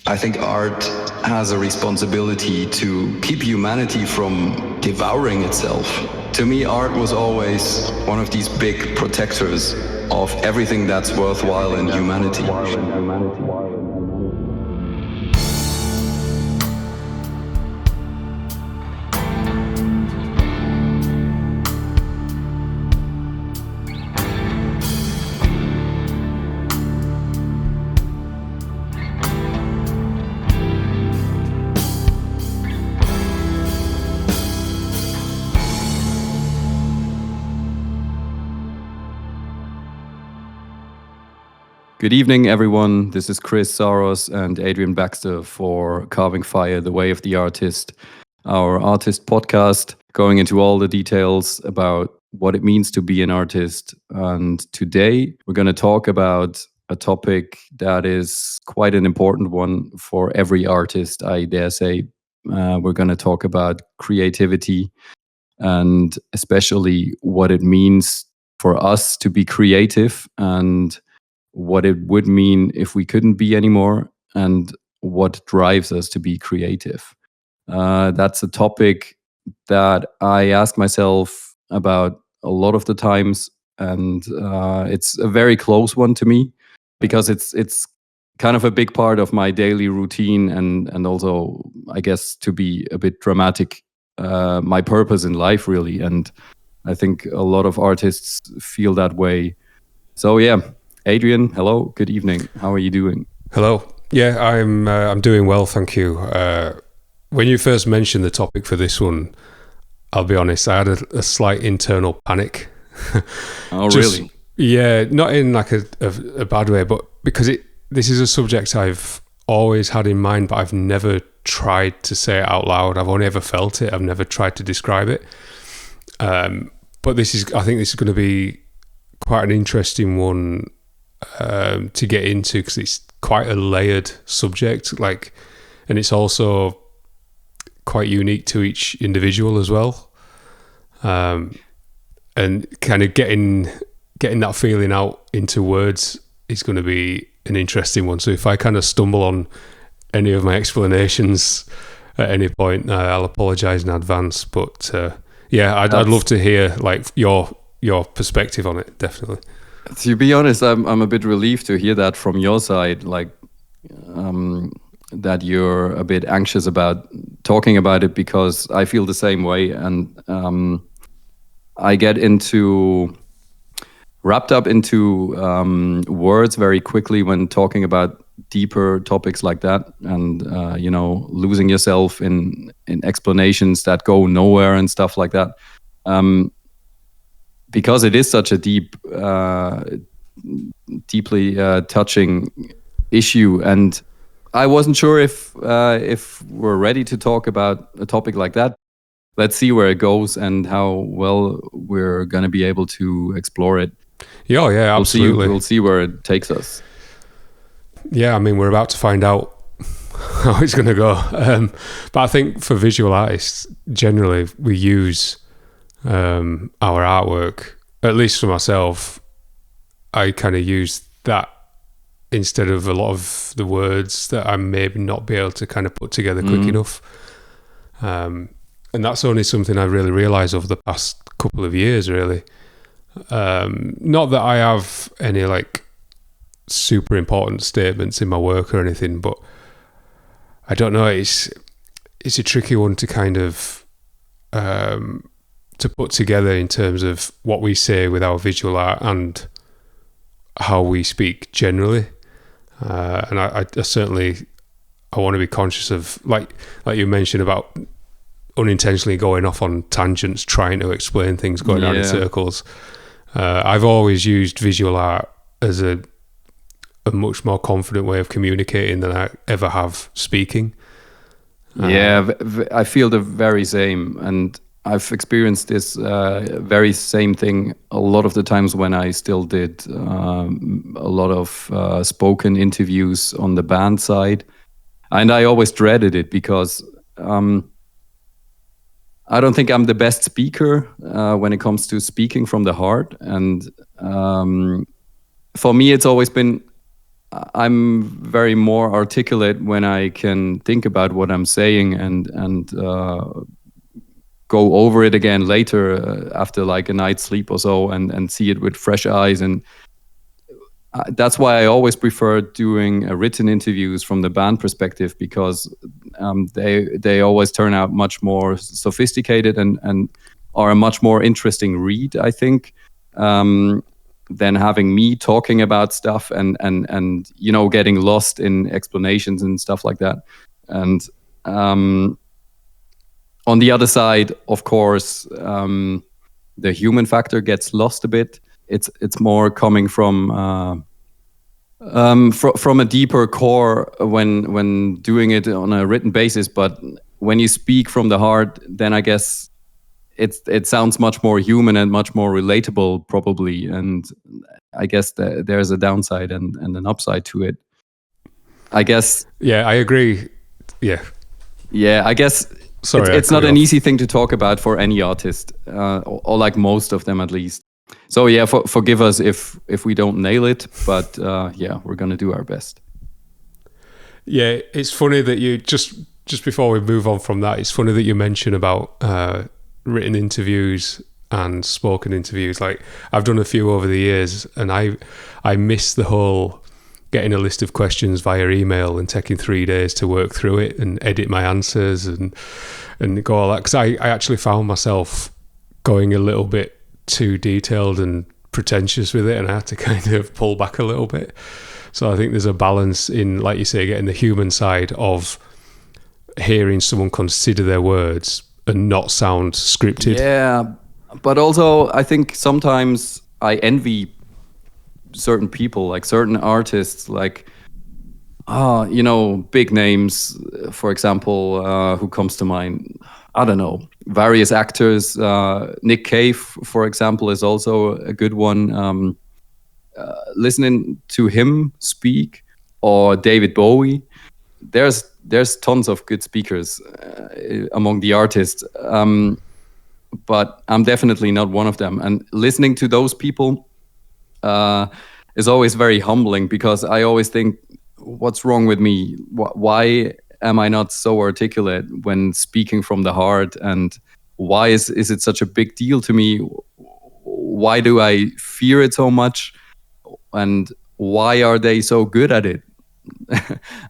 I think art has a responsibility to keep humanity from devouring itself. To me, art was always one of these big protectors of everything that's worthwhile in humanity. Good evening, everyone. This is Chris Saros and Adrian Baxter for Carving Fire, The Way of the Artist, our artist podcast, going into all the details about what it means to be an artist. And today we're going to talk about a topic that is quite an important one for every artist, I dare say. We're going to talk about creativity and especially what it means for us to be creative and what it would mean if we couldn't be anymore, and what drives us to be creative. That's a topic that I ask myself about a lot of the times, and it's a very close one to me because it's kind of a big part of my daily routine, and also, I guess, to be a bit dramatic, my purpose in life, really. And I think a lot of artists feel that way. So yeah. Adrian, hello. Good evening. How are you doing? Hello. Yeah, I'm doing well, thank you. When you first mentioned the topic for this one, I'll be honest, I had a slight internal panic. Oh, really? Yeah, not in like a bad way, but because this is a subject I've always had in mind, but I've never tried to say it out loud. I've only ever felt it. I've never tried to describe it. But I think this is going to be quite an interesting one to get into, because it's quite a layered subject, and it's also quite unique to each individual as well, and kind of getting that feeling out into words is going to be an interesting one. So if I kind of stumble on any of my explanations at any point, I'll apologize in advance, but I'd love to hear like your perspective on it, definitely. To be honest, I'm a bit relieved to hear that from your side, that you're a bit anxious about talking about it, because I feel the same way, and I get wrapped up into words very quickly when talking about deeper topics like that, and losing yourself in explanations that go nowhere and stuff like that. Because it is such a deeply touching issue, and I wasn't sure if we're ready to talk about a topic like that. Let's see where it goes and how well we're going to be able to explore it. Yeah, absolutely. We'll see where it takes us. Yeah, I mean, we're about to find out how it's going to go. But I think for visual artists, generally, we use our artwork, at least for myself, I kind of use that instead of a lot of the words that I may not be able to kind of put together quick enough. And that's only something I really realized over the past couple of years, really. Not that I have any like super important statements in my work or anything, but I don't know, it's a tricky one to kind of to put together in terms of what we say with our visual art and how we speak generally. And I certainly, I want to be conscious of, like you mentioned, about unintentionally going off on tangents, trying to explain things, going around in circles. I've always used visual art as a much more confident way of communicating than I ever have speaking. I feel the very same, and I've experienced this very same thing a lot of the times when I still did a lot of spoken interviews on the band side. And I always dreaded it because I don't think I'm the best speaker when it comes to speaking from the heart. And for me, it's always been I'm very more articulate when I can think about what I'm saying and go over it again later after like a night's sleep or so and see it with fresh eyes. And that's why I always prefer doing written interviews from the band perspective, because they always turn out much more sophisticated and are a much more interesting read, I think, than having me talking about stuff and getting lost in explanations and stuff like that. And on the other side, of course, the human factor gets lost a bit. It's more coming from a deeper core when doing it on a written basis. But when you speak from the heart, then I guess it sounds much more human and much more relatable, probably. And I guess there's a downside and an upside to it, I guess. Yeah, I agree. Yeah, I guess it's not an easy thing to talk about for any artist, or like most of them at least. So yeah, forgive us if we don't nail it, but we're gonna do our best. Yeah, it's funny that you just before we move on from that, it's funny that you mention about written interviews and spoken interviews. Like, I've done a few over the years, and I miss the whole getting a list of questions via email and taking 3 days to work through it and edit my answers and go all that. Because I actually found myself going a little bit too detailed and pretentious with it, and I had to kind of pull back a little bit. So I think there's a balance in, like you say, getting the human side of hearing someone consider their words and not sound scripted. Yeah, but also I think sometimes I envy certain people, like certain artists, like big names, for example, who comes to mind? I don't know, various actors. Nick Cave, for example, is also a good one. Listening to him speak, or David Bowie, there's tons of good speakers among the artists, but I'm definitely not one of them. And listening to those people is always very humbling, because I always think, what's wrong with me? Why am I not so articulate when speaking from the heart? And why is it such a big deal to me? Why do I fear it so much? And why are they so good at it?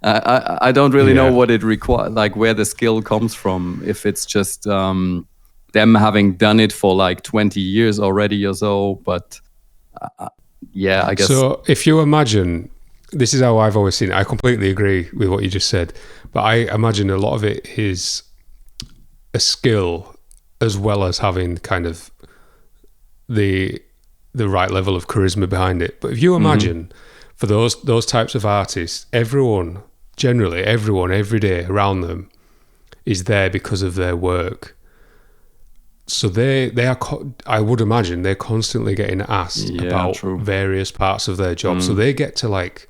I don't really know what it requires, like where the skill comes from. If it's just them having done it for like 20 years already or so. But I guess. So if you imagine, this is how I've always seen it. I completely agree with what you just said, but I imagine a lot of it is a skill as well as having kind of the right level of charisma behind it. But if you imagine for those types of artists, everyone every day around them is there because of their work. So they are, I would imagine, they're constantly getting asked about various parts of their job. So they get to like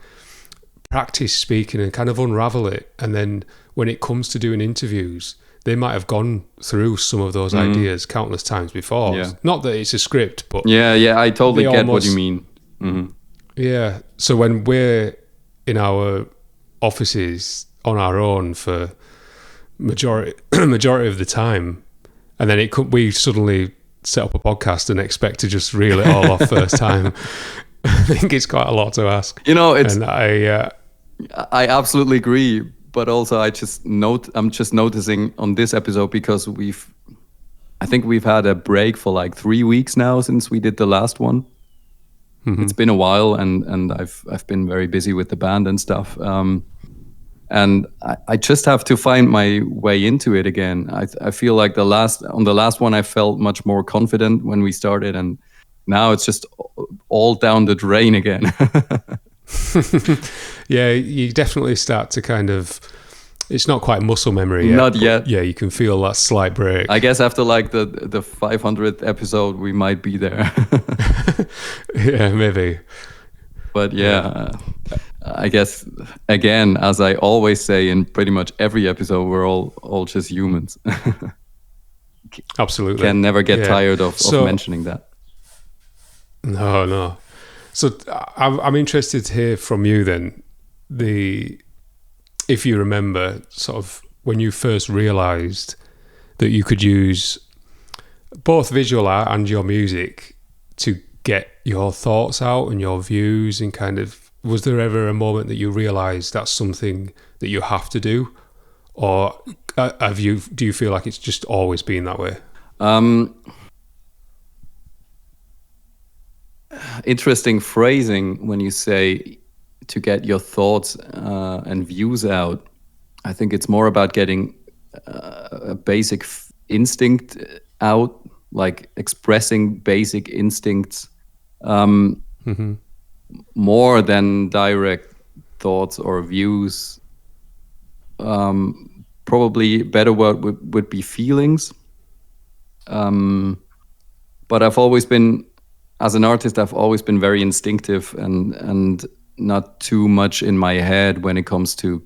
practice speaking and kind of unravel it. And then when it comes to doing interviews, they might have gone through some of those ideas countless times before. Yeah. Not that it's a script, but I totally get what you mean. Mm-hmm. Yeah. So when we're in our offices on our own for majority of the time, and then we suddenly set up a podcast and expect to just reel it all off first time. I think it's quite a lot to ask. And I absolutely agree. But also, I'm just noticing on this episode, because I think we've had a break for like 3 weeks now since we did the last one. Mm-hmm. It's been a while, and I've been very busy with the band and stuff. And I just have to find my way into it again. I feel like the last one I felt much more confident when we started, and now it's just all down the drain again. Yeah, you definitely start to kind of, it's not quite muscle memory yet. Not yet. Yeah, you can feel that slight break. I guess after like the 500th episode, we might be there. Yeah, maybe. But I guess, again, as I always say in pretty much every episode, we're all just humans. Absolutely. Can never get tired of mentioning that. No. So I'm interested to hear from you then, if you remember sort of when you first realised that you could use both visual art and your music to get your thoughts out and your views, and kind of, was there ever a moment that you realised that's something that you have to do? Or do you feel like it's just always been that way? Interesting phrasing when you say to get your thoughts and views out. I think it's more about getting a basic instinct out, like expressing basic instincts more than direct thoughts or views. Probably better word would be feelings. But I've always been, as an artist, I've always been very instinctive and not too much in my head when it comes to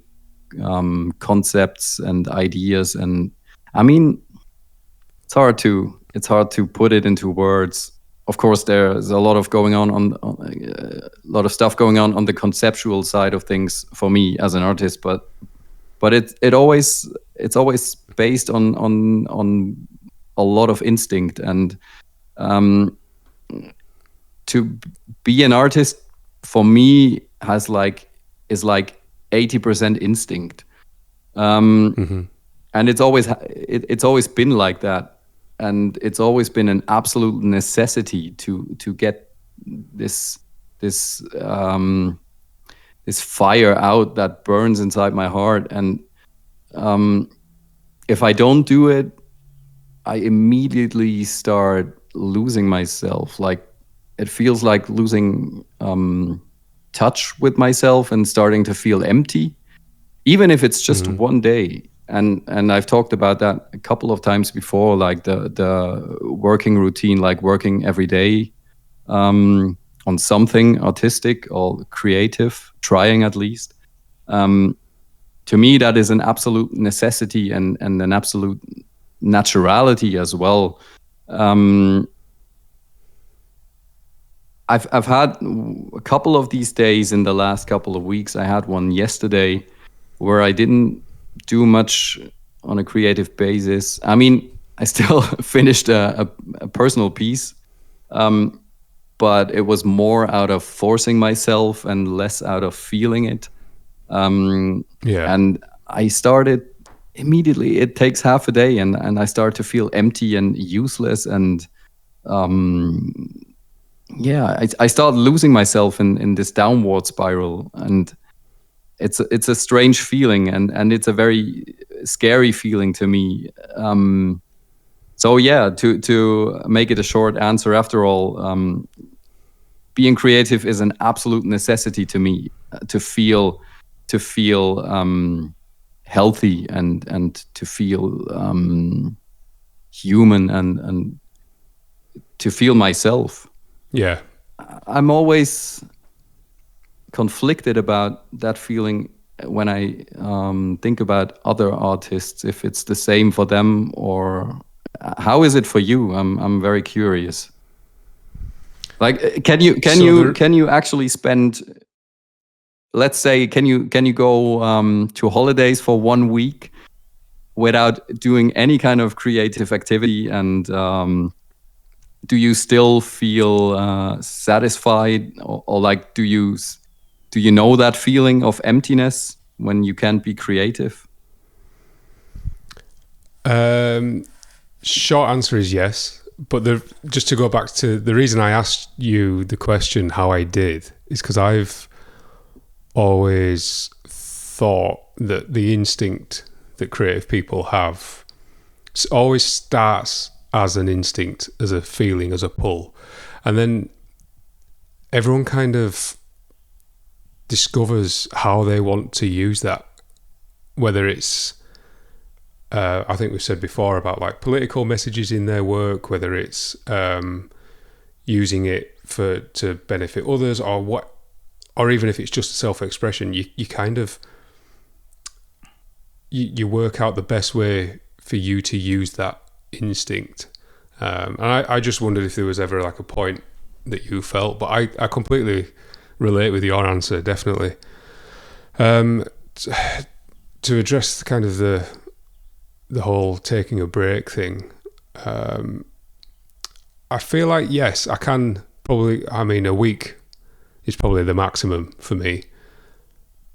concepts and ideas. And I mean, it's hard to put it into words. Of course, there's a lot of a lot of stuff going on the conceptual side of things for me as an artist, but it's always based on a lot of instinct. And to be an artist for me is like 80% instinct, and it's always been like that, and it's always been an absolute necessity to get this fire out that burns inside my heart. And if I don't do it, I immediately start losing myself. Like, it feels like losing touch with myself and starting to feel empty, even if it's just one day. And I've talked about that a couple of times before, like the working routine, like working every day on something artistic or creative, trying at least. To me, that is an absolute necessity and an absolute naturality as well. I've had a couple of these days in the last couple of weeks. I had one yesterday where I didn't do much on a creative basis. I mean, I still finished a personal piece, but it was more out of forcing myself and less out of feeling it. And I started immediately. It takes half a day, and I start to feel empty and useless. And I start losing myself in this downward spiral. And it's a strange feeling, and it's a very scary feeling to me. So yeah, to make it a short answer, after all, being creative is an absolute necessity to me, to feel healthy and to feel human and to feel myself. Yeah, I'm always conflicted about that feeling when I think about other artists, if it's the same for them, or how is it for you? I'm very curious. Like, can you actually spend, let's say, can you go to holidays for 1 week without doing any kind of creative activity, and do you still feel satisfied, or like, do you know that feeling of emptiness when you can't be creative? Short answer is yes. But just to go back to the reason I asked you the question how I did is because I've always thought that the instinct that creative people have always starts as an instinct, as a feeling, as a pull. And then everyone kind of discovers how they want to use that, whether it's I think we've said before about like political messages in their work, whether it's using it to benefit others, or even if it's just self-expression. You kind of you work out the best way for you to use that instinct. And I just wondered if there was ever like a point that you felt. But I completely relate with your answer, definitely. To address kind of the whole taking a break thing, I feel like, yes, I can probably, I mean, a week is probably the maximum for me.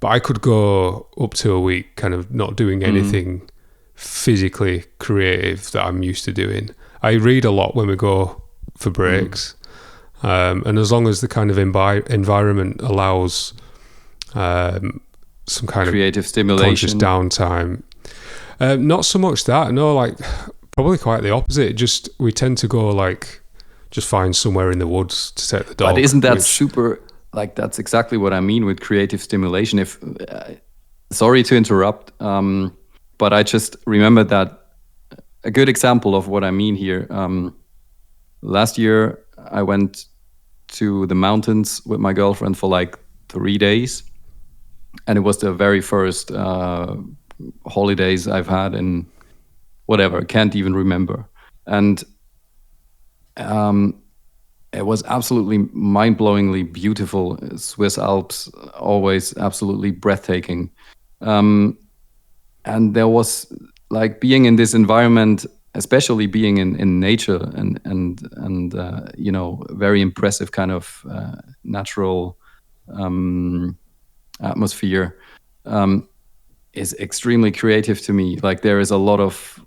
But I could go up to a week kind of not doing anything physically creative that I'm used to doing. I read a lot when we go for breaks. And as long as the kind of environment allows some kind creative of stimulation, conscious downtime. Not so much that, no, like probably quite the opposite. Just we tend to go like just find somewhere in the woods to take the dog. But isn't that super? Like that's exactly what I mean with creative stimulation. If sorry to interrupt, but I just remembered that a good example of what I mean here. Last year, I went to the mountains with my girlfriend for like 3 days, and it was the very first holidays I've had in whatever, can't even remember. And it was absolutely mind-blowingly beautiful. Swiss Alps, always absolutely breathtaking. And there was like being in this environment, especially being in nature and you know, very impressive kind of natural atmosphere, is extremely creative to me. Like there is a lot of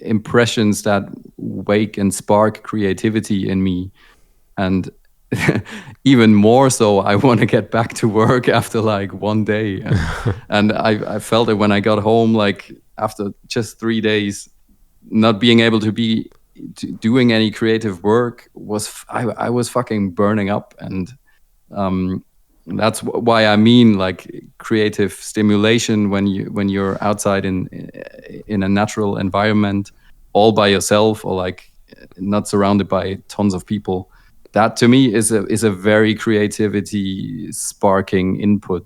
impressions that wake and spark creativity in me, and even more so I want to get back to work after like one day. And I felt it when I got home, like after just 3 days not being able to be doing any creative work, I was fucking burning up. And that's why I mean like creative stimulation when you're outside in a natural environment all by yourself, or like not surrounded by tons of people. That to me is a very creativity sparking input.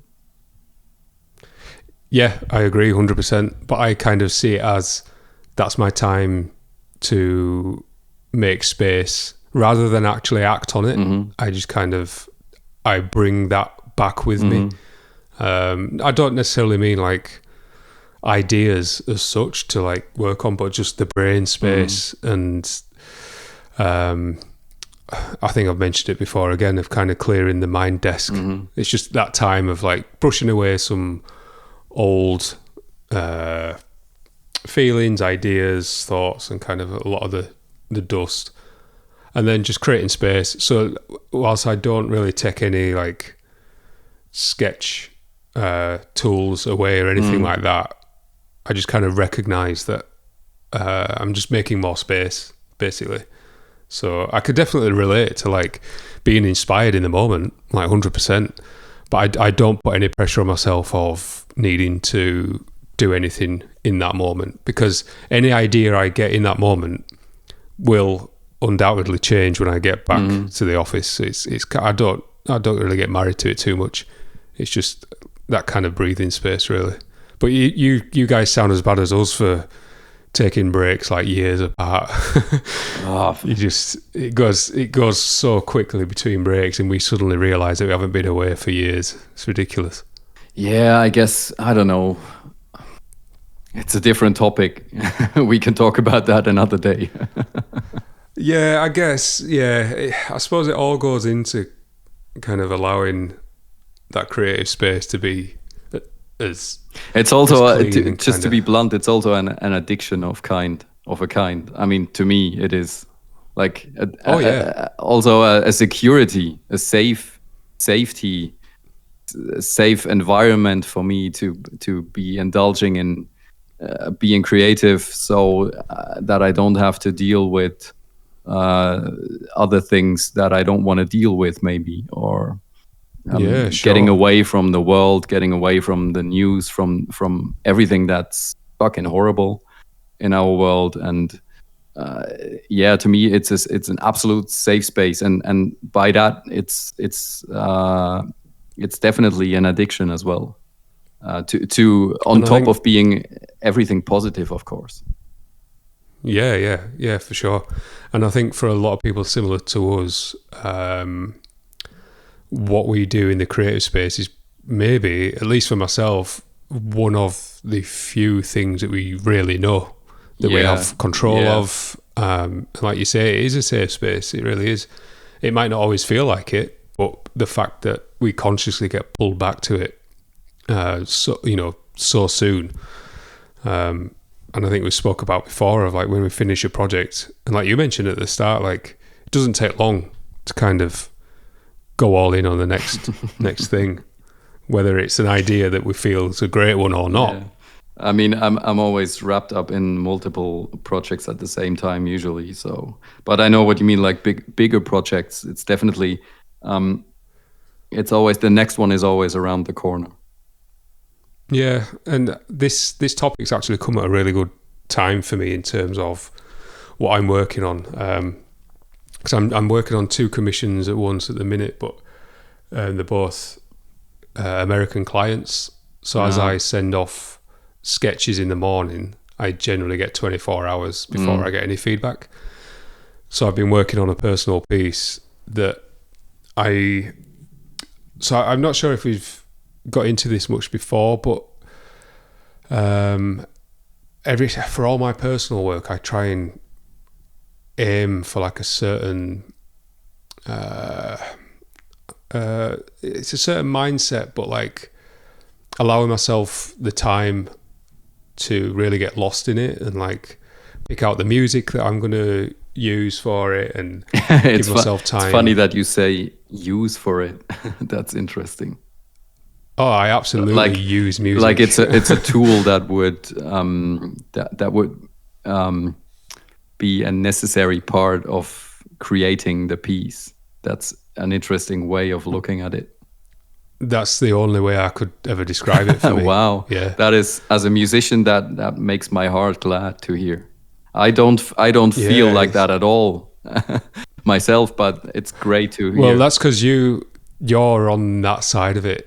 Yeah, I agree 100%. But I kind of see it as that's my time to make space rather than actually act on it. I just kind of I bring that back with me. I don't necessarily mean like ideas as such to like work on, but just the brain space. And I think I've mentioned it before again, of kind of clearing the mind desk. It's just that time of like brushing away some old feelings, ideas, thoughts, and kind of a lot of the dust, and then just creating space. So whilst I don't really take any like sketch tools away or anything like that, I just kind of recognize that I'm just making more space, basically. So I could definitely relate to like being inspired in the moment, like 100%. But I don't put any pressure on myself of needing to do anything in that moment, because any idea I get in that moment will undoubtedly change when I get back to the office. I don't really get married to it too much. It's just that kind of breathing space, really. But you guys sound as bad as us for taking breaks like years apart. It goes so quickly between breaks, and we suddenly realize that we haven't been away for years. It's ridiculous. Yeah, I guess, I don't know. It's a different topic. We can talk about that another day. Yeah, I guess. Yeah, I suppose it all goes into kind of allowing that creative space to be as. It's also just to be blunt. It's also an addiction of a kind. I mean, to me, it is like also a security, a safety, a safe environment for me to be indulging in being creative, so that I don't have to deal with other things that I don't want to deal with, maybe, or getting away from the world, getting away from the news, from everything that's fucking horrible in our world. And to me, it's an absolute safe space, and by that, it's definitely an addiction as well. On top of being everything positive, of course. Yeah, for sure. And I think for a lot of people similar to us, what we do in the creative space is maybe, at least for myself, one of the few things that we really know, that we have control of. Like you say, it is a safe space. It really is. It might not always feel like it, but the fact that we consciously get pulled back to it so soon. And I think we spoke about before of like when we finish a project, and like you mentioned at the start, like it doesn't take long to kind of go all in on the next thing, whether it's an idea that we feel is a great one or not. Yeah. I mean, I'm always wrapped up in multiple projects at the same time usually. So, but I know what you mean, like bigger projects. It's definitely, it's always, the next one is always around the corner. Yeah, and this topic's actually come at a really good time for me in terms of what I'm working on. Because I'm working on 2 commissions at once at the minute, but they're both American clients. So as I send off sketches in the morning, I generally get 24 hours before I get any feedback. So I've been working on a personal piece that so I'm not sure if we've got into this much before, but for all my personal work, I try and aim for like a certain it's a certain mindset, but like allowing myself the time to really get lost in it and like pick out the music that I'm going to use for it and give myself time. It's funny that you say use for it. That's interesting. Oh, I absolutely use music. Like it's a tool that would that would be a necessary part of creating the piece. That's an interesting way of looking at it. That's the only way I could ever describe it for me. Wow. Yeah. That is, as a musician, that makes my heart glad to hear. I don't feel like that at all myself, but it's great to hear. Well, that's because you're on that side of it.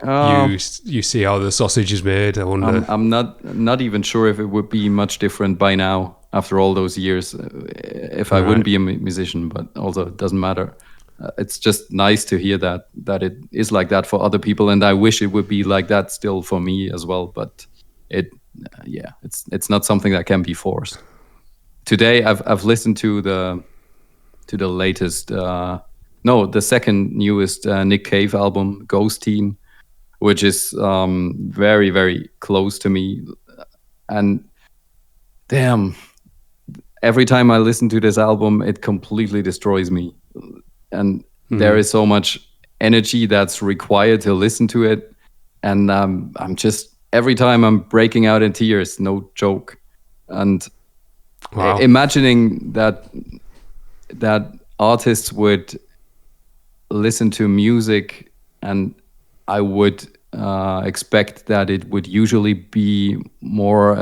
You see how the sausage is made. I wonder. I'm not even sure if it would be much different by now after all those years, if I wouldn't be a musician, but also it doesn't matter. It's just nice to hear that it is like that for other people, and I wish it would be like that still for me as well. But it's not something that can be forced. Today I've listened to the latest, the second newest Nick Cave album, Ghost Team, which is very, very close to me, and damn, every time I listen to this album, it completely destroys me. And there is so much energy that's required to listen to it. And I'm just, every time I'm breaking out in tears, no joke. And imagining that artists would listen to music, and I would expect that it would usually be more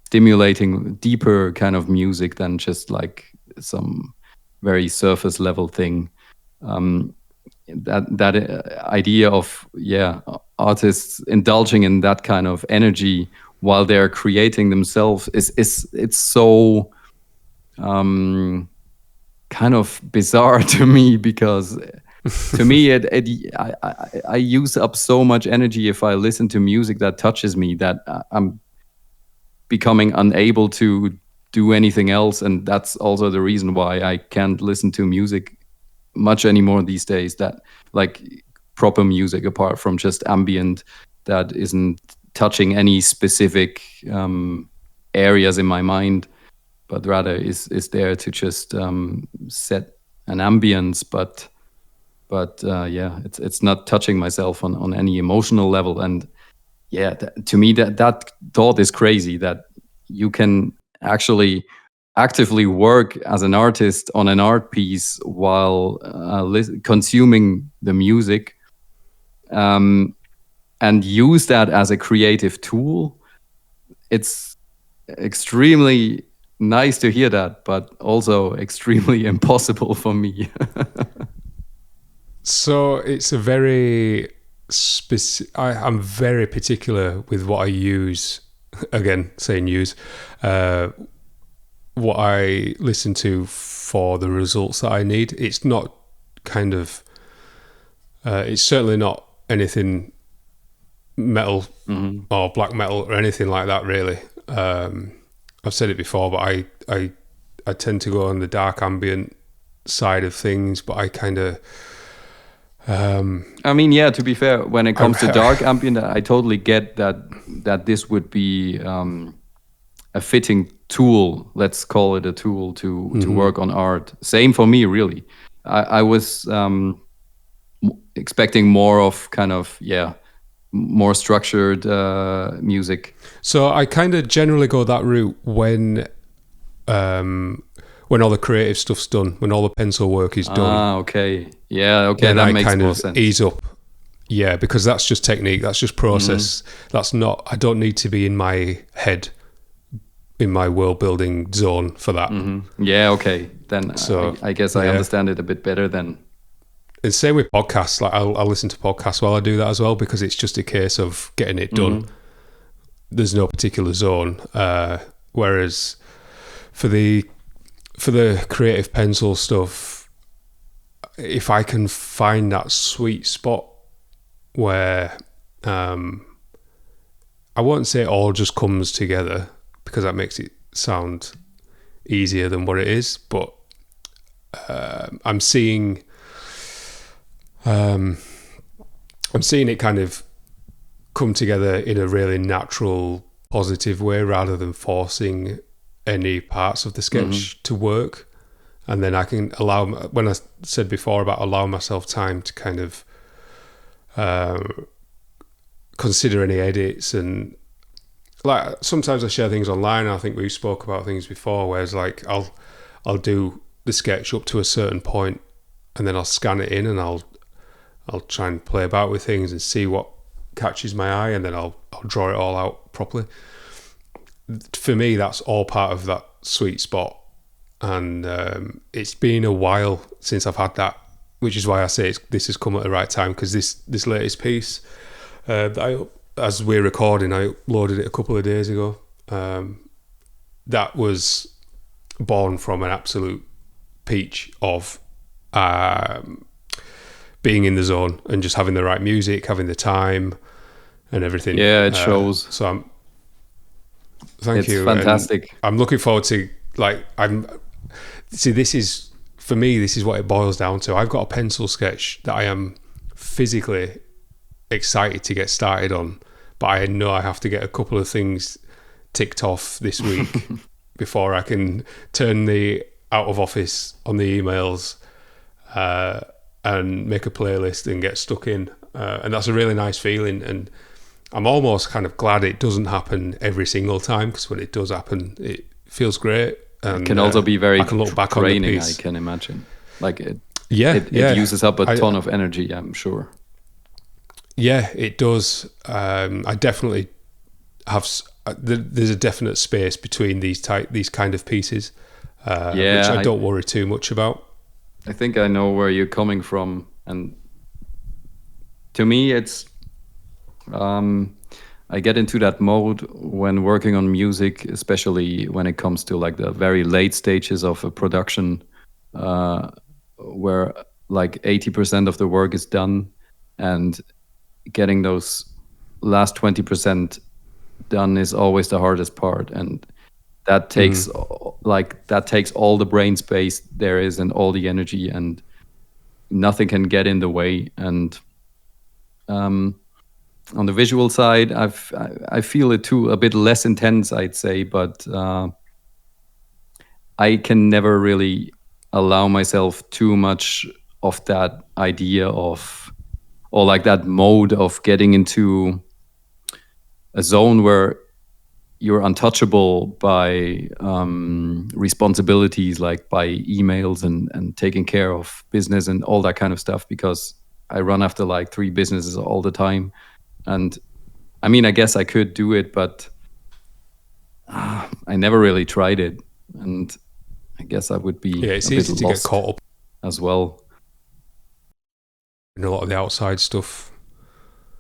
stimulating, deeper kind of music than just like some very surface level thing. That idea of artists indulging in that kind of energy while they're creating themselves it's so kind of bizarre to me, because to me I use up so much energy if I listen to music that touches me, that I'm becoming unable to do anything else. And that's also the reason why I can't listen to music much anymore these days, that like proper music, apart from just ambient that isn't touching any specific areas in my mind, but rather is there to just set an ambience, but it's not touching myself on any emotional level. And to me that thought is crazy, that you can actually actively work as an artist on an art piece while consuming the music, and use that as a creative tool. It's extremely nice to hear that, but also extremely impossible for me. So it's a very I'm very particular with what I use. Again, saying use. what I listen to for the results that I need. It's not kind of, it's certainly not anything metal or black metal or anything like that, really. I've said it before, but I tend to go on the dark ambient side of things, but I kind of... I mean, yeah, to be fair, when it comes to dark ambient, I totally get that this would be a fitting tool, let's call it a tool to work on art. Same for me, really. I was expecting more of kind of, more structured music. So I kind of generally go that route when all the creative stuff's done, when all the pencil work is done. Ah, okay. Yeah, okay, then that I makes kind more of sense. ease up. Yeah, because that's just technique, that's just process. That's not, I don't need to be in my head, in my world building zone for that. Yeah, okay. Then So, I guess I understand it a bit better then. And same with podcasts. Like I'll listen to podcasts while I do that as well, because it's just a case of getting it done. There's no particular zone. Whereas for the creative pencil stuff, if I can find that sweet spot where I won't say it all just comes together, because that makes it sound easier than what it is, but I'm seeing it kind of come together in a really natural, positive way, rather than forcing any parts of the sketch to work. And then I can allow, when I said before about allowing myself time to kind of consider any edits, and like sometimes I share things online, and I think we spoke about things before, where it's like I'll do the sketch up to a certain point, and then I'll scan it in, and I'll try and play about with things and see what catches my eye, and then I'll draw it all out properly. For me, that's all part of that sweet spot, and it's been a while since I've had that, which is why I say this has come at the right time, because this latest piece that as we're recording, I uploaded it a couple of days ago. That was born from an absolute peach of being in the zone and just having the right music, having the time and everything. Yeah, it shows. So thank you. It's fantastic. And I'm looking forward to, this is, for me, this is what it boils down to. I've got a pencil sketch that I am physically excited to get started on, but I know I have to get a couple of things ticked off this week before I can turn the out of office on the emails and make a playlist and get stuck in. And that's a really nice feeling. And I'm almost kind of glad it doesn't happen every single time, because when it does happen, it feels great. And it can also be very I can look back on the draining, piece. I can imagine. Like it uses up a ton of energy, I'm sure. Yeah, it does. I definitely have. There's a definite space between these kind of pieces, which I don't worry too much about. I think I know where you're coming from, and to me, it's. I get into that mode when working on music, especially when it comes to like the very late stages of a production, where like 80% of the work is done, and getting those last 20% done is always the hardest part, and that takes all the brain space there is and all the energy, and nothing can get in the way. And on the visual side, I feel it too, a bit less intense, I'd say, but I can never really allow myself too much of that idea of, or like that mode of getting into a zone where you're untouchable by responsibilities, like by emails and taking care of business and all that kind of stuff, because I run after like 3 businesses all the time. And I mean, I guess I could do it, but I never really tried it. And I guess I would be it's easy to get caught up as well in a lot of the outside stuff.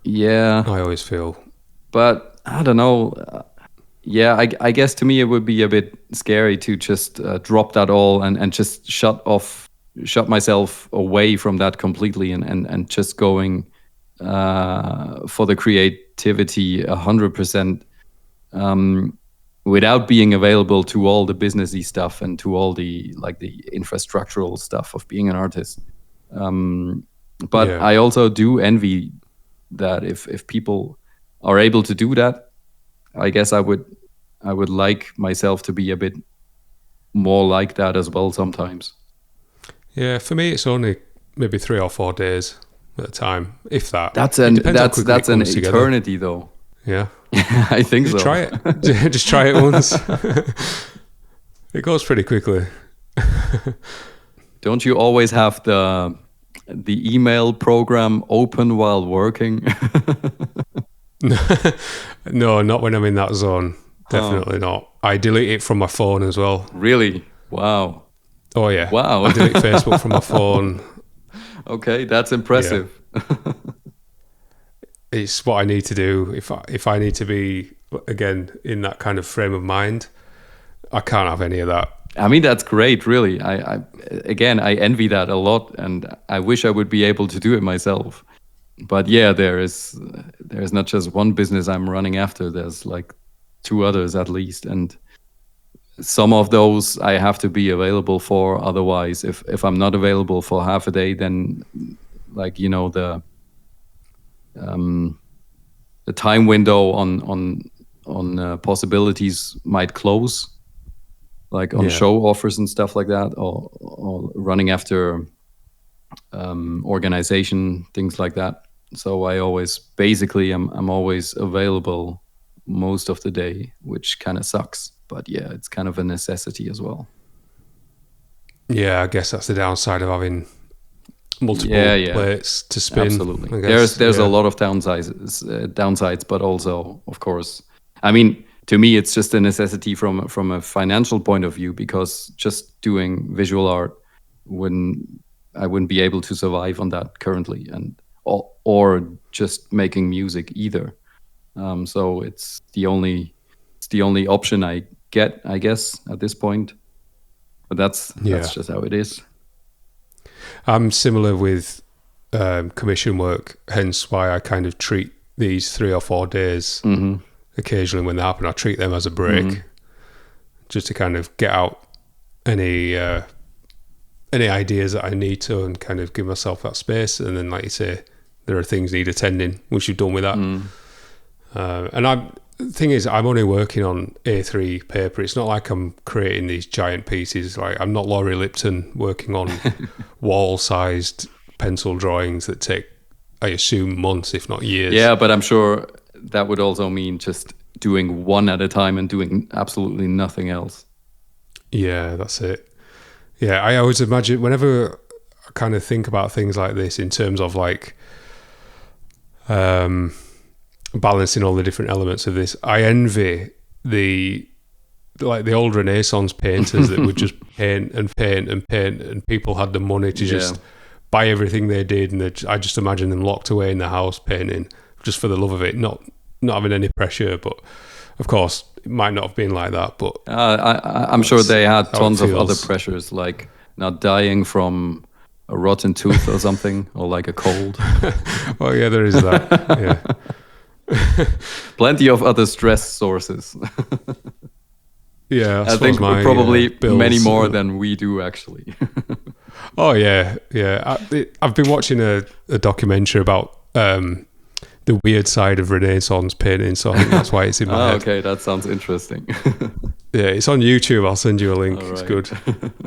Yeah. I always feel. But I don't know. yeah, I guess to me it would be a bit scary to just drop that all and just shut myself away from that completely and just going for the creativity 100%, without being available to all the businessy stuff and to all the infrastructural stuff of being an artist. But Yeah. I also do envy that if people are able to do that. I guess I would like myself to be a bit more like that as well sometimes. Yeah, for me, it's only maybe 3 or 4 days at a time, if that. That's It an depends how quickly it that's an comes together. eternity, though. Yeah. I think so. Try it. Just try it once. It goes pretty quickly. Don't you always have the email program open while working? No, not when I'm in that zone. Definitely not. I delete it from my phone as well. Really? Wow. Oh yeah. Wow. I delete Facebook from my phone. Okay, that's impressive. Yeah. It's what I need to do. If I need to be, again, in that kind of frame of mind, I can't have any of that. I mean, that's great, really. I envy that a lot, and I wish I would be able to do it myself. But yeah, there is not just one business I'm running after. There's like 2 others at least, and some of those I have to be available for. Otherwise, if I'm not available for half a day, then the time window on possibilities might close, like on show offers and stuff like that, or running after organization, things like that. So I always, basically, I'm always available most of the day, which kind of sucks. But yeah, it's kind of a necessity as well. Yeah, I guess that's the downside of having multiple plates to spin. Absolutely. There's a lot of downsides, but also, of course, I mean, to me, it's just a necessity from a financial point of view, because just doing visual art I wouldn't be able to survive on that currently, and or just making music either. So it's the only option I get, I guess, at this point. But that's just how it is. I'm similar with commission work, hence why I kind of treat these 3 or 4 days occasionally when they happen. I treat them as a break, just to kind of get out any ideas that I need to, and kind of give myself that space. And then, like you say, there are things need attending, which you've done with that. And the thing is, I'm only working on A3 paper. It's not like I'm creating these giant pieces. Like, I'm not Laurie Lipton working on wall-sized pencil drawings that take, I assume, months, if not years. Yeah, but I'm sure that would also mean just doing one at a time and doing absolutely nothing else. Yeah, that's it. Yeah, I always imagine, whenever I kind of think about things like this in terms of like balancing all the different elements of this, I envy the old Renaissance painters that would just paint and paint and paint, and people had the money to just buy everything they did, and I just imagine them locked away in the house painting just for the love of it, not having any pressure. But of course, it might not have been like that. But I'm sure they had tons of other pressures, like not dying from a rotten tooth or something, or like a cold. Oh yeah, there is that. Yeah. Plenty of other stress sources. Yeah, I think probably many more than we do, actually. Oh yeah. I've been watching a documentary about the weird side of Renaissance painting, so I think that's why it's in my head. Okay, that sounds interesting. Yeah, it's on YouTube. I'll send you a link. All It's right.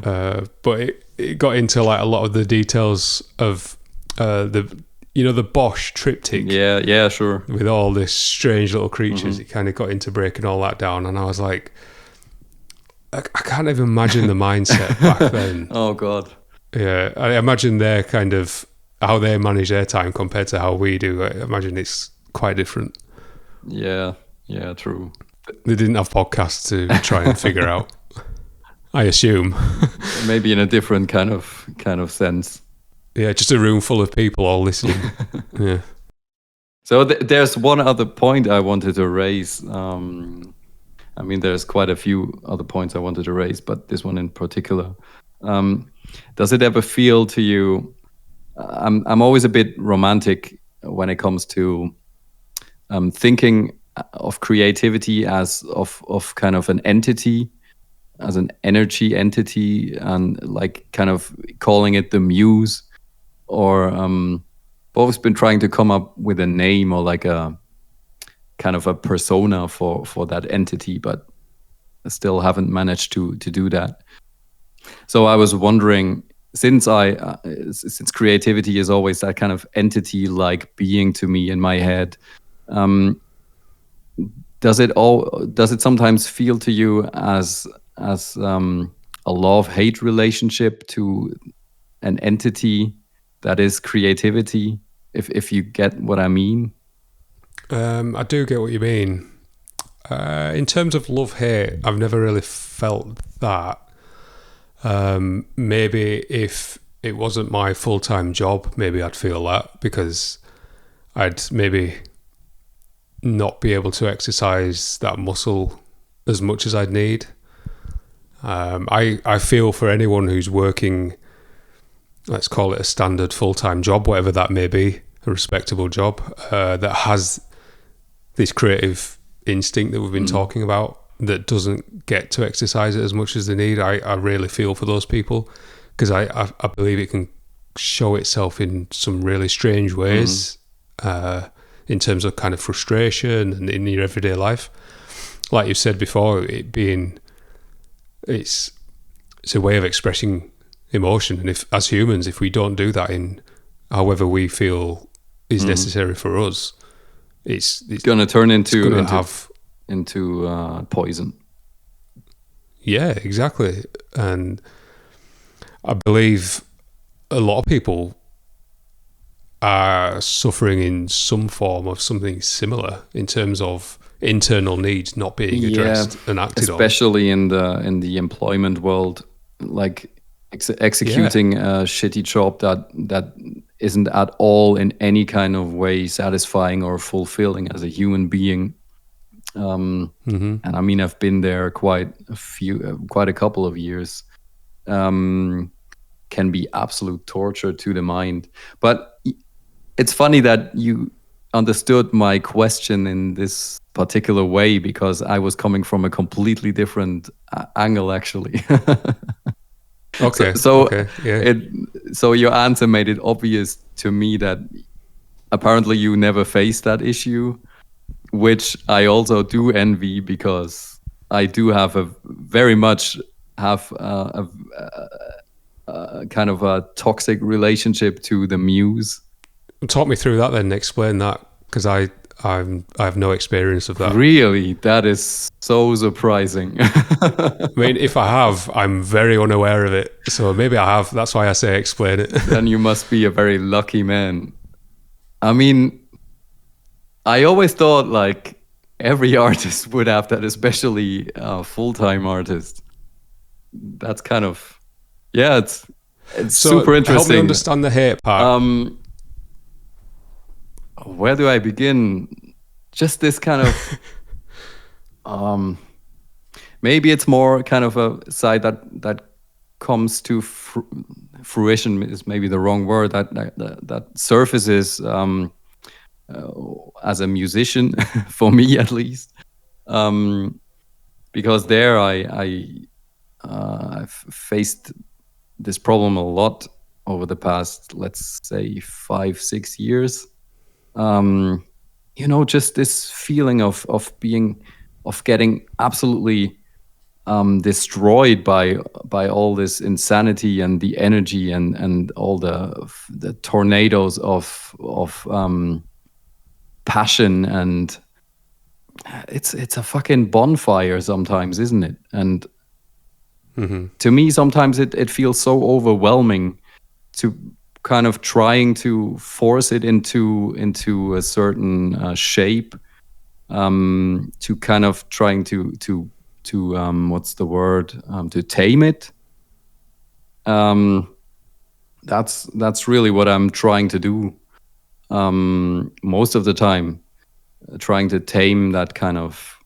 good. But it got into like a lot of the details of the Bosch triptych. Yeah, sure. With all this strange little creatures, it kind of got into breaking all that down, and I was like, I can't even imagine the mindset back then. Oh God. Yeah, I imagine their kind of how they manage their time compared to how we do. I imagine it's quite different. Yeah, true. They didn't have podcasts to try and figure out, I assume. Maybe in a different kind of sense. Yeah, just a room full of people all listening. Yeah. So there's one other point I wanted to raise. I mean, there's quite a few other points I wanted to raise, but this one in particular. Does it ever feel to you? I'm always a bit romantic when it comes to thinking of creativity as of kind of an entity, as an energy entity, and like kind of calling it the muse, or I've always been trying to come up with a name or like a kind of a persona for that entity, but I still haven't managed to do that. So I was wondering, since creativity is always that kind of entity-like being to me in my head, does it sometimes feel to you as a love-hate relationship to an entity that is creativity, if you get what I mean? I do get what you mean. In terms of love-hate, I've never really felt that. Maybe if it wasn't my full-time job, maybe I'd feel that, because I'd maybe not be able to exercise that muscle as much as I'd need. I feel for anyone who's working, let's call it a standard full-time job, whatever that may be, a respectable job, that has this creative instinct that we've been talking about, that doesn't get to exercise it as much as they need. I really feel for those people, because I believe it can show itself in some really strange ways, in terms of kind of frustration and in your everyday life. Like you said before, it's a way of expressing emotion, and if as humans, if we don't do that in however we feel is necessary for us, it's going to turn into poison. Yeah, exactly. And I believe a lot of people are suffering in some form of something similar in terms of internal needs not being addressed and acted on. Especially in the employment world, like executing a shitty job that isn't at all in any kind of way satisfying or fulfilling as a human being. And I mean, I've been there quite a couple of years. Can be absolute torture to the mind. But it's funny that you understood my question in this particular way, because I was coming from a completely different angle, actually. Okay. So yeah. So your answer made it obvious to me that apparently you never faced that issue, which I also do envy, because I do have a kind of a toxic relationship to the muse. Talk me through that then, explain that, because I have no experience of that. Really? That is so surprising. I mean, if I have, I'm very unaware of it. So maybe I have. That's why I say explain it. Then you must be a very lucky man. I mean, I always thought like every artist would have that, especially full-time artists. That's kind of, it's So super interesting. Help me understand the hate part. Where do I begin? Just this kind of maybe it's more kind of a side that comes to fruition is maybe the wrong word, that surfaces as a musician, for me at least, because there I've faced this problem a lot over the past, let's say, 5-6 years. Just this feeling of getting absolutely destroyed by all this insanity and the energy and all the tornadoes of passion, and it's a fucking bonfire sometimes, isn't it? And to me, sometimes it feels so overwhelming to kind of trying to force it into a certain shape, to kind of trying to what's the word, to tame it. That's really what I'm trying to do most of the time, trying to tame that kind of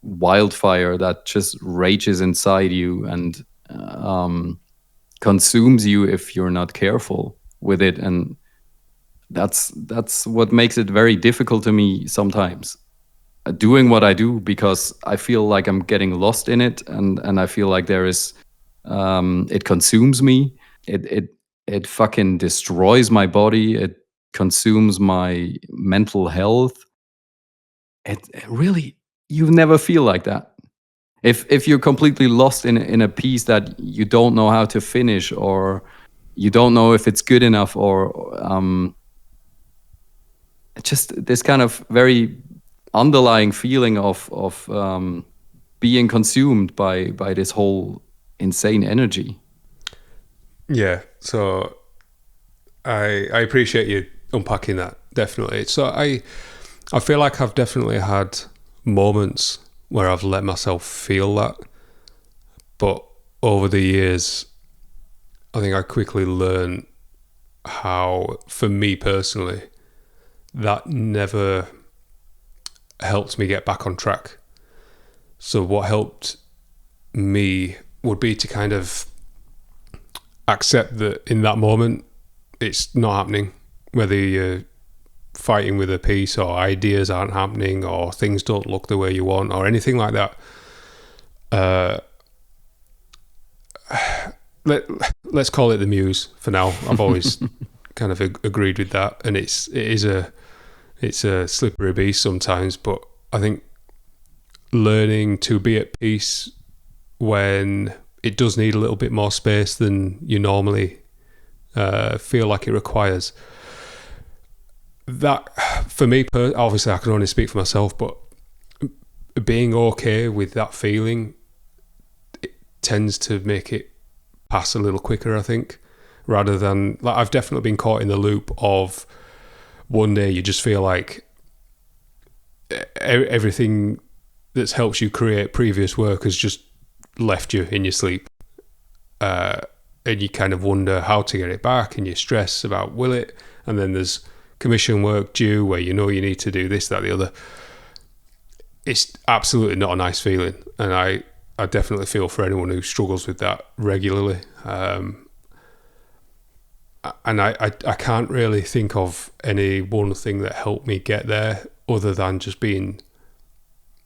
wildfire that just rages inside you and consumes you if you're not careful with it. And that's what makes it very difficult to me sometimes, doing what I do, because I feel like I'm getting lost in it, and I feel like there is it consumes me. It fucking destroys my body. It consumes my mental health. It really, you never feel like that. If you're completely lost in a piece that you don't know how to finish, or you don't know if it's good enough, or just this kind of very underlying feeling of being consumed by this whole insane energy. Yeah, so I appreciate you unpacking that, definitely. So I feel like I've definitely had moments where I've let myself feel that, but over the years, I think I quickly learned how, for me personally, that never helped me get back on track. So what helped me would be to kind of accept that in that moment it's not happening, whether you're fighting with a piece, or ideas aren't happening, or things don't look the way you want, or anything like that. Let's call it the Muse for now. I've always kind of agreed with that, and it's a slippery beast sometimes, but I think learning to be at peace when it does need a little bit more space than you normally feel like it requires. That, for me, obviously I can only speak for myself, but being okay with that feeling, it tends to make it pass a little quicker, I think, rather than, like, I've definitely been caught in the loop of one day you just feel like everything that's helped you create previous work has just left you in your sleep, and you kind of wonder how to get it back, and you stress about will it, and then there's commission work due where you know you need to do this, that, the other. It's absolutely not a nice feeling, and I definitely feel for anyone who struggles with that regularly. And I can't really think of any one thing that helped me get there other than just being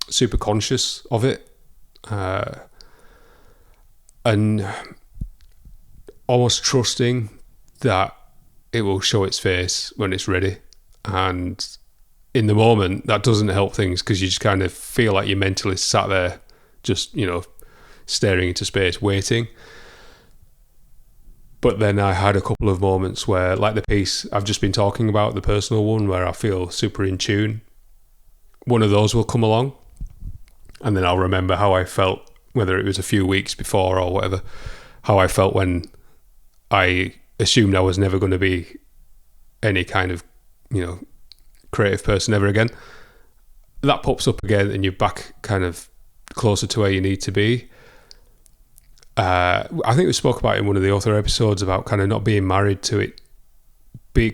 super conscious of it, and almost trusting that it will show its face when it's ready. And in the moment, that doesn't help things, because you just kind of feel like you're mentally sat there just, staring into space, waiting. But then I had a couple of moments where, like the piece I've just been talking about, the personal one, where I feel super in tune. One of those will come along, and then I'll remember how I felt, whether it was a few weeks before or whatever, how I felt when I assumed I was never going to be any kind of, creative person ever again. That pops up again, and you're back kind of closer to where you need to be. I think we spoke about it in one of the other episodes about kind of not being married to it,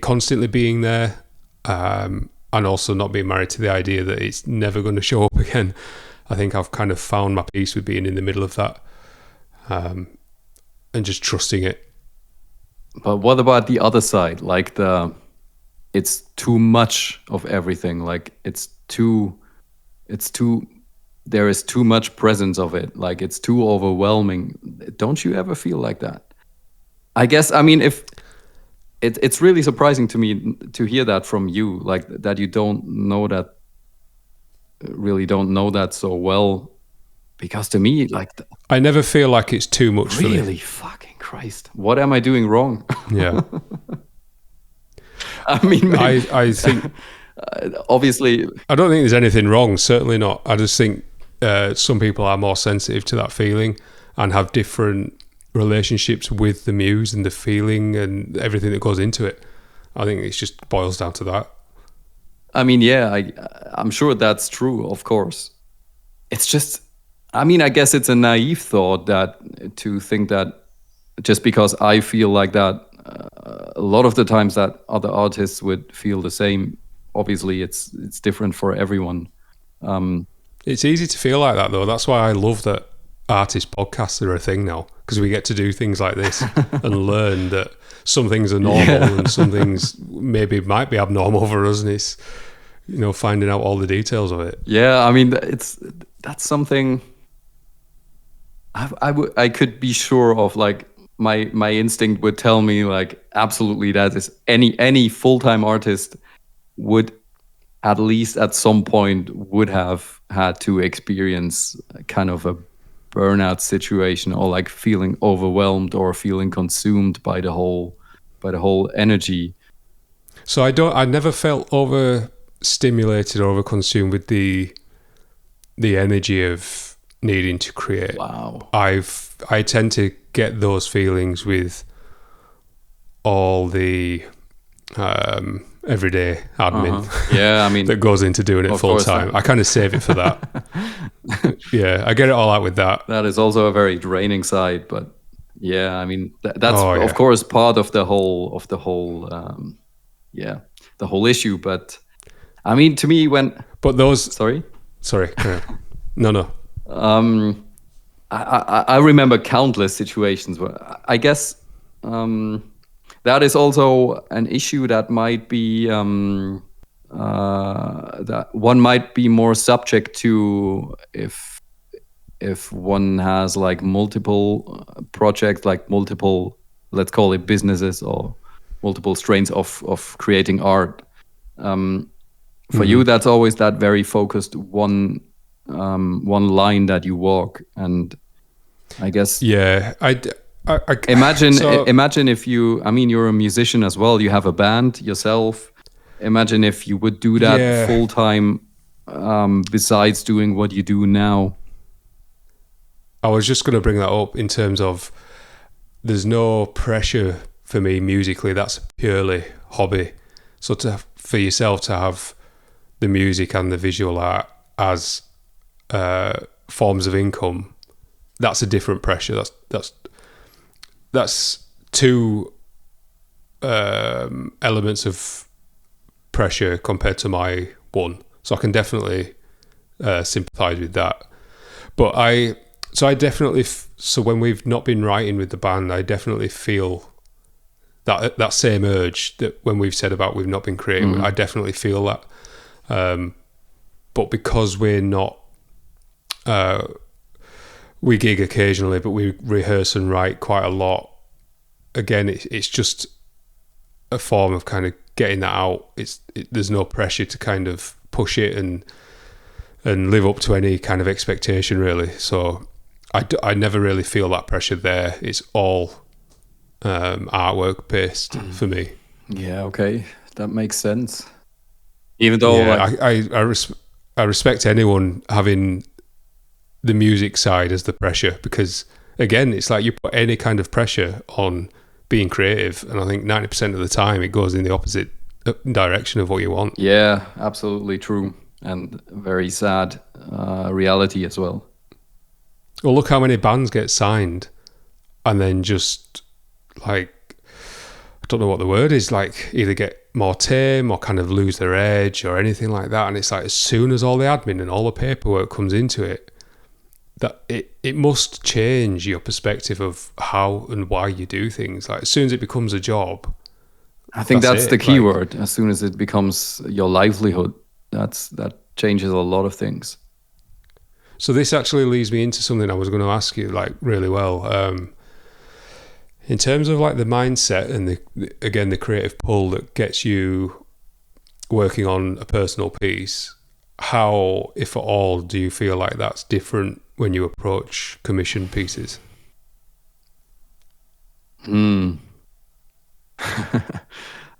constantly being there, and also not being married to the idea that it's never going to show up again. I think I've kind of found my peace with being in the middle of that, and just trusting it. But what about the other side? Like it's too much of everything. Like there is too much presence of it. Like it's too overwhelming. Don't you ever feel like that? I guess, if it's really surprising to me to hear that from you, like that you don't know that so well, because to me, like I never feel like it's too much for me. Really, fucking Christ, what am I doing wrong? Yeah. Maybe, I think obviously I don't think there's anything wrong, certainly not. I just think some people are more sensitive to that feeling and have different relationships with the muse and the feeling and everything that goes into it. I think it just boils down to that. I'm sure that's true, of course. It's just, I guess it's a naive thought to think that just because I feel like that, a lot of the times that other artists would feel the same. Obviously, it's different for everyone. It's easy to feel like that, though. That's why I love that artist podcasts are a thing now, because we get to do things like this and learn that some things are normal and some things maybe might be abnormal for us, and it's, you know, finding out all the details of it. Yeah, I mean, that's something I could be sure of. Like my instinct would tell me, like, absolutely, that is any full-time artist would at least at some point would have had to experience kind of a burnout situation, or like feeling overwhelmed or feeling consumed by the whole energy. So I never felt overstimulated or overconsumed with the energy of needing to create. Wow. I tend to get those feelings with all the everyday admin Yeah, I mean, that goes into doing it full time. I kind of save it for that. Yeah, I get it all out with that. That is also a very draining side, but yeah, I mean, that's of course part of the whole the whole issue. But I mean, to me, sorry, no. I remember countless situations where I guess that is also an issue that might be that one might be more subject to if one has like multiple projects, like multiple, let's call it businesses, or multiple strains of creating art. For you, that's always that very focused one line that you walk, and I guess I imagine if you, I mean, you're a musician as well, you have a band yourself. Imagine if you would do that full time, besides doing what you do now. I was just going to bring that up in terms of there's no pressure for me musically. That's purely hobby. So for yourself to have the music and the visual art as forms of income, that's a different pressure. That's two elements of pressure compared to my one. So I can definitely sympathise with that. But I definitely, so when we've not been writing with the band, I definitely feel that same urge that when we've said about we've not been creating, I definitely feel that. But because we're not, we gig occasionally, but we rehearse and write quite a lot. Again, it's just a form of kind of getting that out. There's no pressure to kind of push it and live up to any kind of expectation, really. So I never really feel that pressure there. It's all artwork based for me. Yeah, okay, that makes sense. Even though I respect anyone having the music side as the pressure, because again, it's like you put any kind of pressure on being creative, and I think 90% of the time it goes in the opposite direction of what you want. Yeah, absolutely true, and very sad reality as well. Well, look how many bands get signed and then just like, I don't know what the word is, like either get more tame or kind of lose their edge or anything like that. And it's like, as soon as all the admin and all the paperwork comes into it, that it must change your perspective of how and why you do things. Like as soon as it becomes a job, I think that's the key word. As soon as it becomes your livelihood, that changes a lot of things. So this actually leads me into something I was going to ask you, like really well. In terms of like the mindset and the creative pull that gets you working on a personal piece, how, if at all, do you feel like that's different when you approach commission pieces?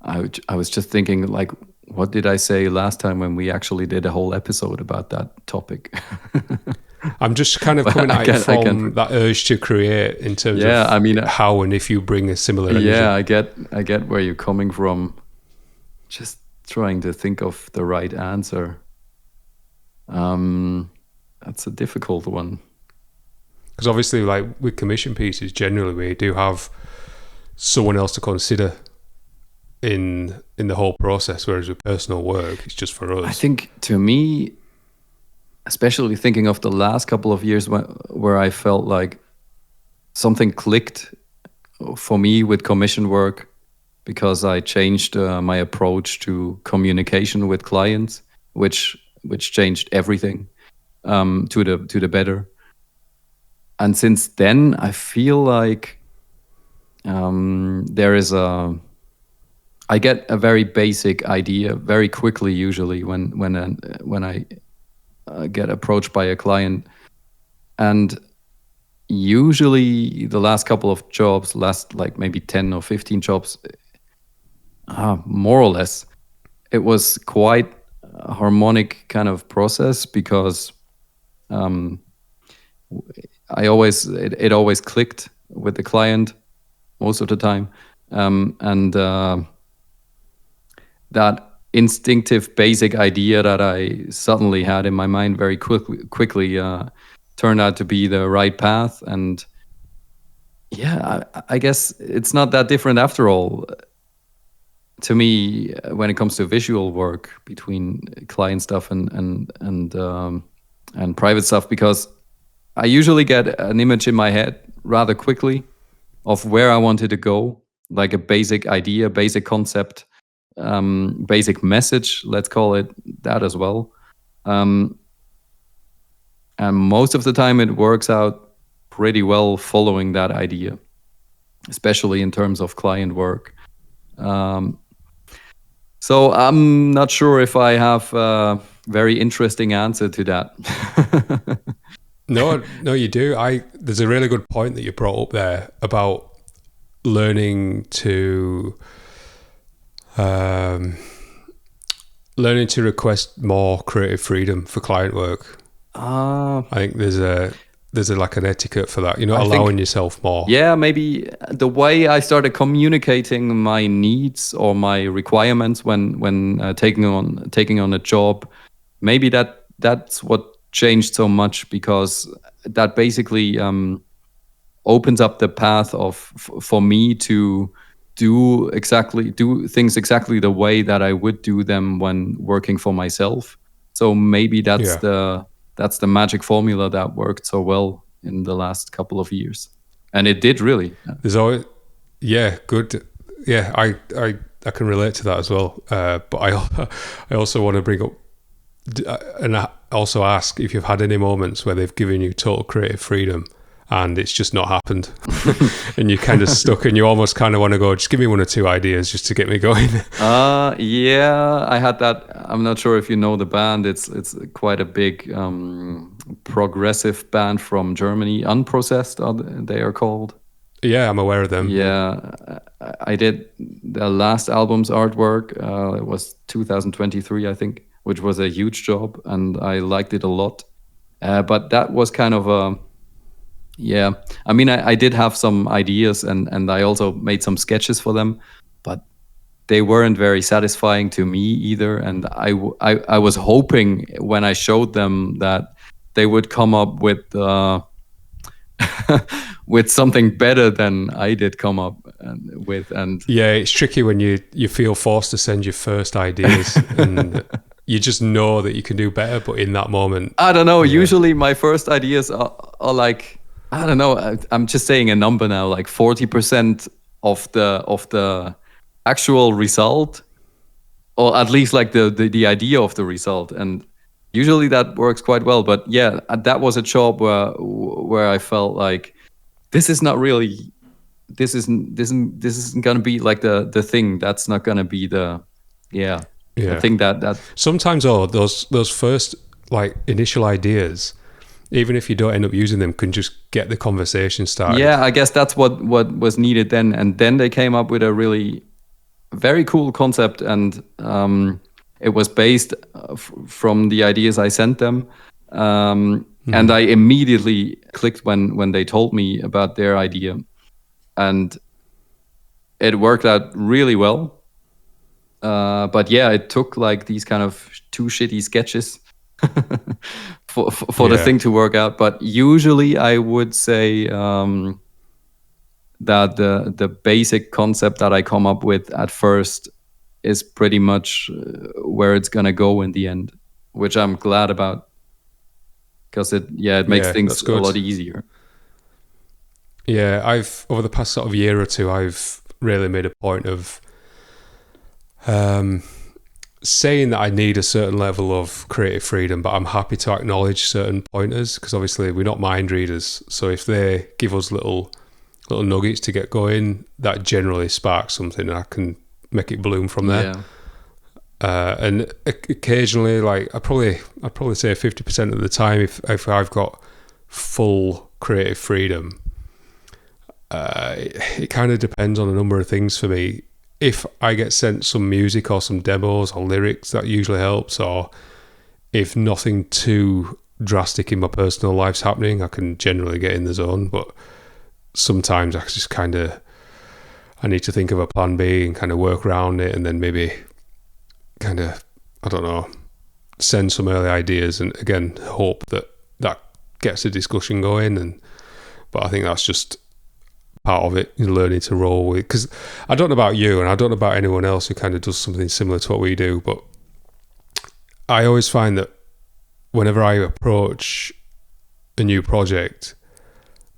I was just thinking, like, what did I say last time when we actually did a whole episode about that topic? I'm just kind of coming at it from that urge to create in terms of I mean, how and if you bring a similar energy. Yeah, I get where you're coming from. Just trying to think of the right answer. That's a difficult one. Because obviously, like with commission pieces, generally we do have someone else to consider in the whole process, whereas with personal work, it's just for us. I think to me, especially thinking of the last couple of years where I felt like something clicked for me with commission work, because I changed my approach to communication with clients, which changed everything to the better. And since then, I feel like I get a very basic idea very quickly, usually when I get approached by a client. And usually the last couple of jobs, last like maybe 10 or 15 jobs, more or less, it was quite a harmonic kind of process, because it always clicked with the client most of the time. And that instinctive basic idea that I suddenly had in my mind very quickly turned out to be the right path. And yeah, I guess it's not that different after all to me when it comes to visual work between client stuff and private stuff, because I usually get an image in my head rather quickly of where I wanted to go, like a basic idea, basic concept, basic message, let's call it that as well. And most of the time it works out pretty well following that idea, especially in terms of client work. So I'm not sure if I have a very interesting answer to that. No, you do. There's a really good point that you brought up there about learning to request more creative freedom for client work. I think there's like an etiquette for that. You're not allowing yourself more. Yeah, maybe the way I started communicating my needs or my requirements when taking on a job, maybe that's what changed so much, because that basically opens up the path for me to do things exactly the way that I would do them when working for myself. So maybe that's the magic formula that worked so well in the last couple of years, and it did really. There's always, good. Yeah, I can relate to that as well. But I also want to bring up and also ask if you've had any moments where they've given you total creative freedom and it's just not happened, and you're kind of stuck, and you almost kind of want to go, just give me one or two ideas just to get me going. Yeah, I had that. I'm not sure if you know the band. It's quite a big progressive band from Germany. Unprocessed, they are called. Yeah, I'm aware of them. Yeah, I did the last album's artwork. It was 2023, I think, which was a huge job, and I liked it a lot. But that was kind of I mean, I did have some ideas, and I also made some sketches for them, but they weren't very satisfying to me either. And I was hoping when I showed them that they would come up with with something better than I did come up with. And yeah, it's tricky when you feel forced to send your first ideas and you just know that you can do better, but in that moment, I don't know. Yeah. Usually my first ideas are like, I don't know, I'm just saying a number now, like 40% of the actual result, or at least like the idea of the result. And usually that works quite well. But yeah, that was a job where I felt like this isn't going to be like the thing. That's not going to be the thing that sometimes those first like initial ideas, even if you don't end up using them, can just get the conversation started. Yeah, I guess that's what was needed then. And then they came up with a really very cool concept, and it was based from the ideas I sent them. And I immediately clicked when they told me about their idea. And it worked out really well. But yeah, it took like these kind of 2 shitty sketches for the thing to work out. But usually I would say that the basic concept that I come up with at first is pretty much where it's gonna go in the end, which I'm glad about. because it makes things that's a good. lot easier. Yeah, I've over the past sort of year or two, I've really made a point of saying that I need a certain level of creative freedom, but I'm happy to acknowledge certain pointers, because obviously we're not mind readers. So if they give us little nuggets to get going, that generally sparks something, and I can make it bloom from there. And occasionally, like I'd probably say 50% of the time, if I've got full creative freedom, it kind of depends on a number of things for me. If I get sent some music or some demos or lyrics, that usually helps. Or if nothing too drastic in my personal life's happening, I can generally get in the zone. But sometimes I just I need to think of a plan B and kind of work around it, and then maybe kind of, I don't know, send some early ideas, and again, hope that gets a discussion going. But I think that's just part of it, learning to roll with, because I don't know about you, and I don't know about anyone else who kind of does something similar to what we do, but I always find that whenever I approach a new project,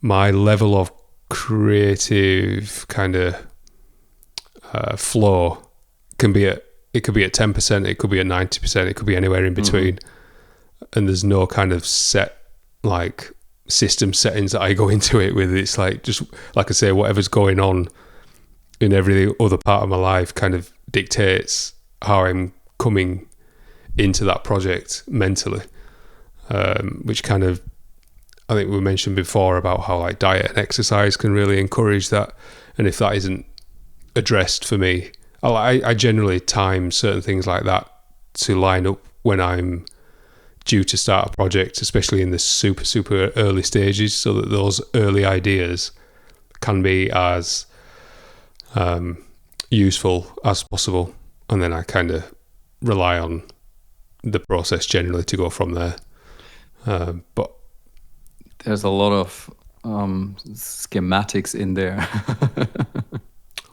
my level of creative kind of flow could be at 10%, it could be at 90%, it could be anywhere in between. And there's no kind of set like system settings that I go into it with. It's like, just like I say, whatever's going on in every other part of my life kind of dictates how I'm coming into that project mentally, which kind of, I think we mentioned before about how like diet and exercise can really encourage that. And if that isn't addressed for me, I generally time certain things like that to line up when I'm due to start a project, especially in the super, super early stages, so that those early ideas can be as useful as possible. And then I kind of rely on the process generally to go from there. But there's a lot of schematics in there.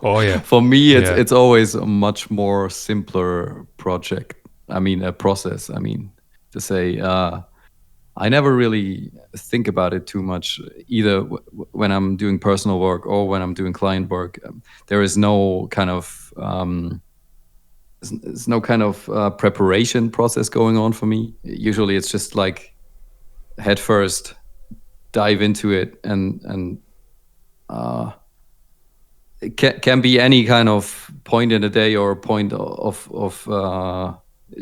Oh yeah. For me, it's always a much more simpler project. I mean, a process. I mean, to say, I never really think about it too much, either when I'm doing personal work or when I'm doing client work. There is no kind of preparation process going on for me. Usually, it's just like head first, dive into it, and it can be any kind of point in the day or point of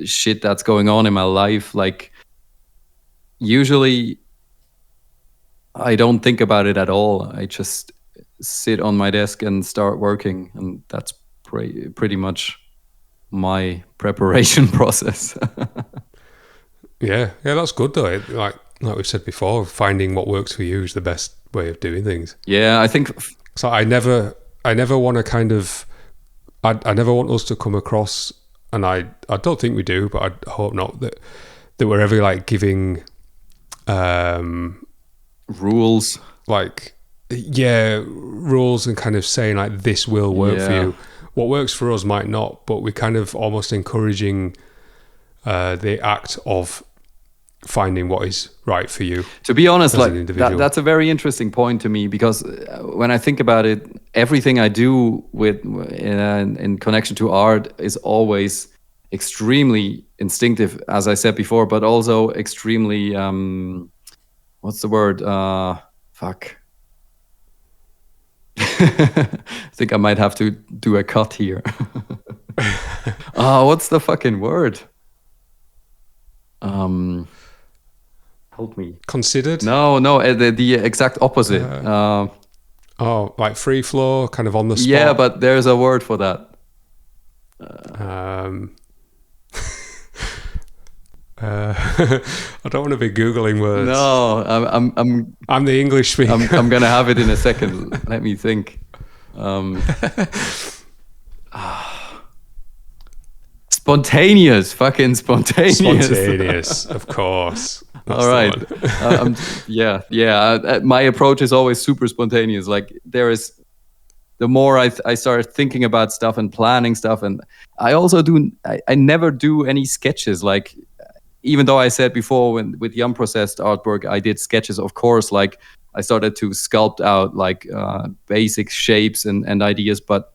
shit that's going on in my life. Like, usually I don't think about it at all. I just sit on my desk and start working, and that's pretty much my preparation process. yeah, that's good though. Like we said before, finding what works for you is the best way of doing things. Yeah, I think so. I never want to kind of, I never want us to come across, and I don't think we do, but I hope not, that we're ever like giving rules, like rules, and kind of saying like, this will work for you. What works for us might not, but we're kind of almost encouraging the act of finding what is right for you. To be honest, like that's a very interesting point to me, because when I think about it, everything I do in connection to art is always extremely instinctive, as I said before, but also extremely what's the word? Fuck. I think I might have to do a cut here. What's the fucking word? Help me. Considered? No, the exact opposite. Like free flow, kind of on the spot. Yeah, but there's a word for that. I don't want to be Googling words. No, I'm the English speaker. I'm gonna have it in a second. Let me think. Spontaneous, fucking spontaneous. Spontaneous, of course. That's all right. My approach is always super spontaneous. Like, the more I start thinking about stuff and planning stuff, and I also I never do any sketches. Like, even though I said before with the unprocessed artwork, I did sketches, of course, like I started to sculpt out like basic shapes and ideas, but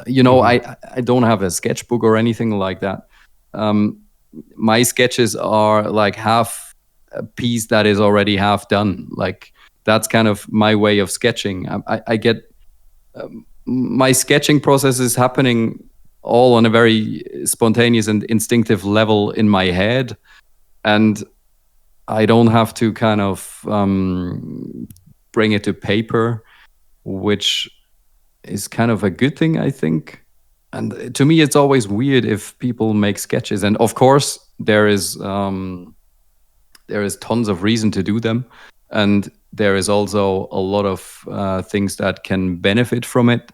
I don't have a sketchbook or anything like that. My sketches are like half a piece that is already half done. Like that's kind of my way of sketching. I get my sketching process is happening all on a very spontaneous and instinctive level in my head, and I don't have to kind of bring it to paper, which is kind of a good thing, I think. And to me, it's always weird if people make sketches. And of course, there is tons of reason to do them, and there is also a lot of things that can benefit from it.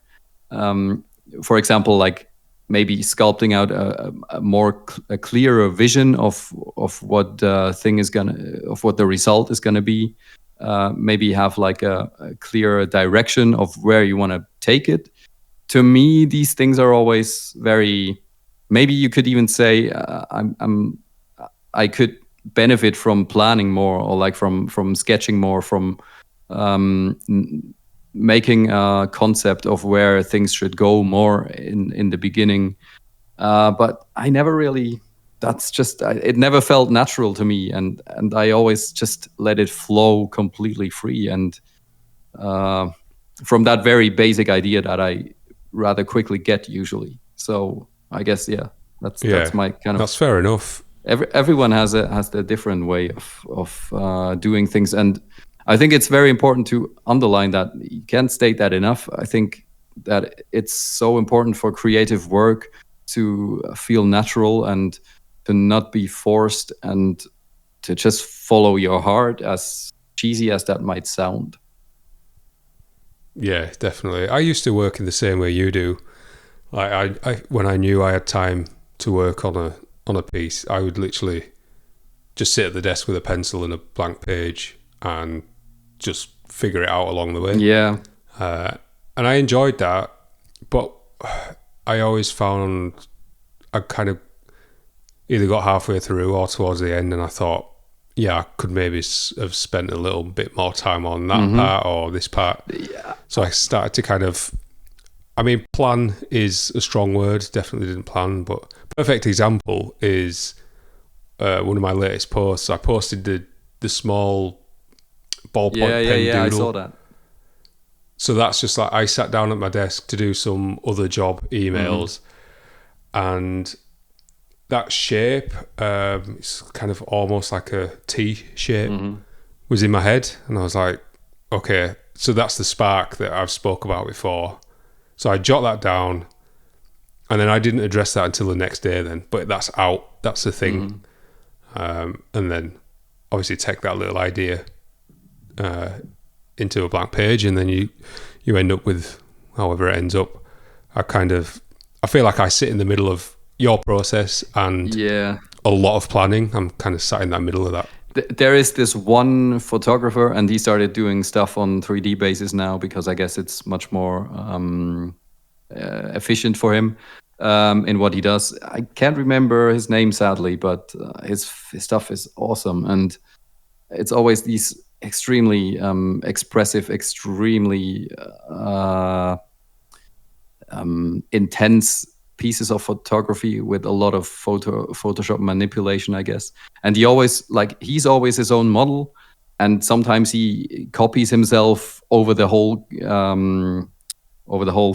For example, like maybe sculpting out a clearer vision of what what the result is gonna be. Maybe have like a clearer direction of where you want to take it. To me, these things are always very. Maybe you could even say I could benefit from planning more, or like from sketching more, from making a concept of where things should go more in the beginning. But I never really. That's just it never felt natural to me, and I always just let it flow completely free, and from that very basic idea that I rather quickly get usually. So I guess that's my kind of. That's fair enough. Everyone has their different way of doing things, and I think it's very important to underline that. You can't state that enough. I think that it's so important for creative work to feel natural and to not be forced, and to just follow your heart, as cheesy as that might sound. Yeah, definitely. I used to work in the same way you do. Like I when I knew I had time to work on a piece, I would literally just sit at the desk with a pencil and a blank page and just figure it out along the way. Yeah. And I enjoyed that, but I always found I kind of either got halfway through or towards the end, and I thought, I could maybe have spent a little bit more time on that part or this part. Yeah. So I started to kind of, plan is a strong word, definitely didn't plan, but perfect example is one of my latest posts. I posted the small ballpoint pen doodle. I saw that. So that's just like I sat down at my desk to do some other job emails, and that shape, it's kind of almost like a T shape, was in my head. And I was like, okay, so that's the spark that I've spoke about before. So I jot that down, and then I didn't address that until the next day then, but that's out, that's the thing. And then obviously take that little idea into a blank page, and then you end up with however it ends up. I feel like I sit in the middle of your process and a lot of planning. I'm kind of sat in that middle of that. There is this one photographer, and he started doing stuff on 3D basis now, because I guess it's much more efficient for him in what he does. I can't remember his name, sadly, but his stuff is awesome, and it's always these extremely expressive, extremely intense pieces of photography with a lot of Photoshop manipulation, I guess. And he's always his own model, and sometimes he copies himself over the whole